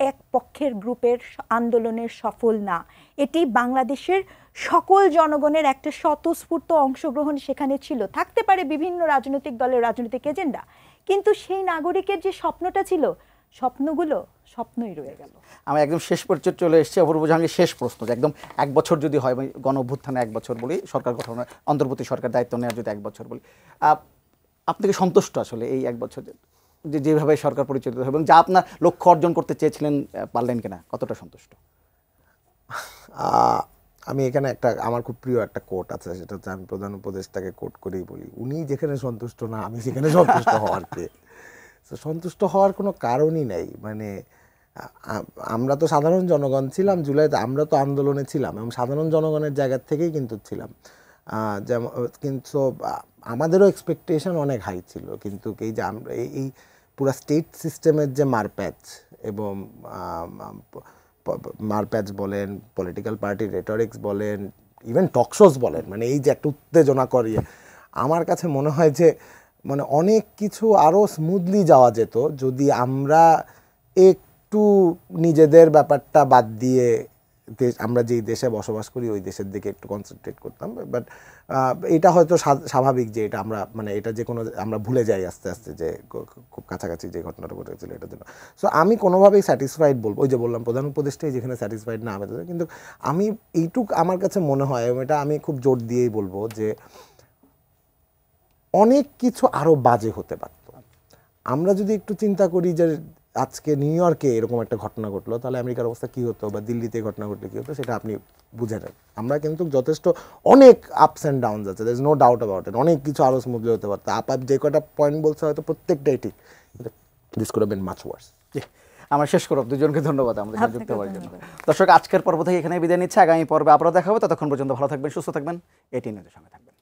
এক পক্ষের গ্রুপের আন্দোলনের সফল না। এটি বাংলাদেশের সকল জনগণের একটা স্বতঃস্ফূর্ত অংশগ্রহণ সেখানে ছিল। থাকতে পারে বিভিন্ন রাজনৈতিক দলের রাজনৈতিক এজেন্ডা, কিন্তু সেই নাগরিকের যে স্বপ্নটা ছিল, স্বপ্নগুলো স্বপ্নই রয়ে গেল। আমি একদম শেষ পর্যায়ে চলে এসেছি। অপূর্ব জাহাঙ্গীর, শেষ প্রশ্ন, একদম 1 বছর যদি হয়, গণ অভ্যুত্থানে 1 বছর বলি, সরকার গঠনের অন্তর্বর্তী সরকার দায়িত্ব নেওয়ার যদি 1 বছর বলি, আপনি কি সন্তুষ্ট আসলে এই 1 বছর যেভাবে সরকার পরিচালিত হবে এবং যা আপনার লক্ষ্য অর্জন করতে চেয়েছিলেন পারলেন কিনা, কতটা সন্তুষ্ট? আমি এখানে আমার খুব প্রিয় একটা কোট আছে, সেটা হচ্ছে, আমি প্রধান উপদেষ্টাকে কোট করেই বলি, উনি যেখানে সন্তুষ্ট না, আমি সেখানে সন্তুষ্ট হওয়ার কে। তো সন্তুষ্ট হওয়ার কোনো কারণই নেই। মানে আমরা তো সাধারণ জনগণ ছিলাম জুলাইতে, আমরা তো আন্দোলনে ছিলাম এবং সাধারণ জনগণের জায়গা থেকেই কিন্তু ছিলাম। যেমন কিন্তু আমাদেরও এক্সপেকটেশন অনেক হাই ছিল, কিন্তু এই যে আমরা এই পুরা স্টেট সিস্টেমের যে মারপ্যাচ এবং মারপ্যাচ বলেন, পলিটিক্যাল পার্টির রেটরিক্স বলেন, ইভেন টকশোস বলেন, মানে এই যে একটা উত্তেজনা করিয়ে, আমার কাছে মনে হয় যে মানে অনেক কিছু আরও স্মুথলি যাওয়া যেত যদি আমরা একটু নিজেদের ব্যাপারটা বাদ দিয়ে আমরা যেই দেশে বসবাস করি ওই দেশের দিকে একটু কনসেন্ট্রেট করতাম। বাট এটা হয়তো স্বাভাবিক যে এটা আমরা মানে এটা যে কোনো আমরা ভুলে যাই আস্তে আস্তে যে খুব কাছাকাছি যে ঘটনাটা ঘটে গেছিলো এটার জন্য। সো আমি কোনোভাবেই স্যাটিসফাইড বলবো, ওই যে বললাম প্রধান উপদেষ্টাই যেখানে স্যাটিসফাইড না আমাদের, কিন্তু আমি এইটুক আমার কাছে মনে হয় এবং এটা আমি খুব জোর দিয়েই বলবো যে অনেক কিছু আরও বাজে হতে পারত। আমরা যদি একটু চিন্তা করি যে আজকে নিউ ইয়র্কে এরকম একটা ঘটনা ঘটলো, তাহলে আমেরিকার অবস্থা কী হতো, বা দিল্লিতে ঘটনা ঘটলে কী হতো, সেটা আপনি বুঝে নেন। আমরা কিন্তু যথেষ্ট অনেক আপস অ্যান্ড ডাউনস আছে, there is no doubt about it. অনেক কিছু আরও স্মুথলি হতে পারতো। যে কটা পয়েন্ট বলছে হয়তো প্রত্যেকটাই ঠিক, this could have been much worse. আমরা শেষ করব। দুজনকে ধন্যবাদ আমাদের সাথে যুক্ত হওয়ার জন্য। দর্শক, আজকের পর্ব থেকে এখানে বিদায় নিচ্ছে। আগামী পর্বে আবারও দেখা হবে। ততক্ষণ পর্যন্ত ভালো থাকবেন, সুস্থ থাকবেন, এটি নিউজের সঙ্গে থাকবেন।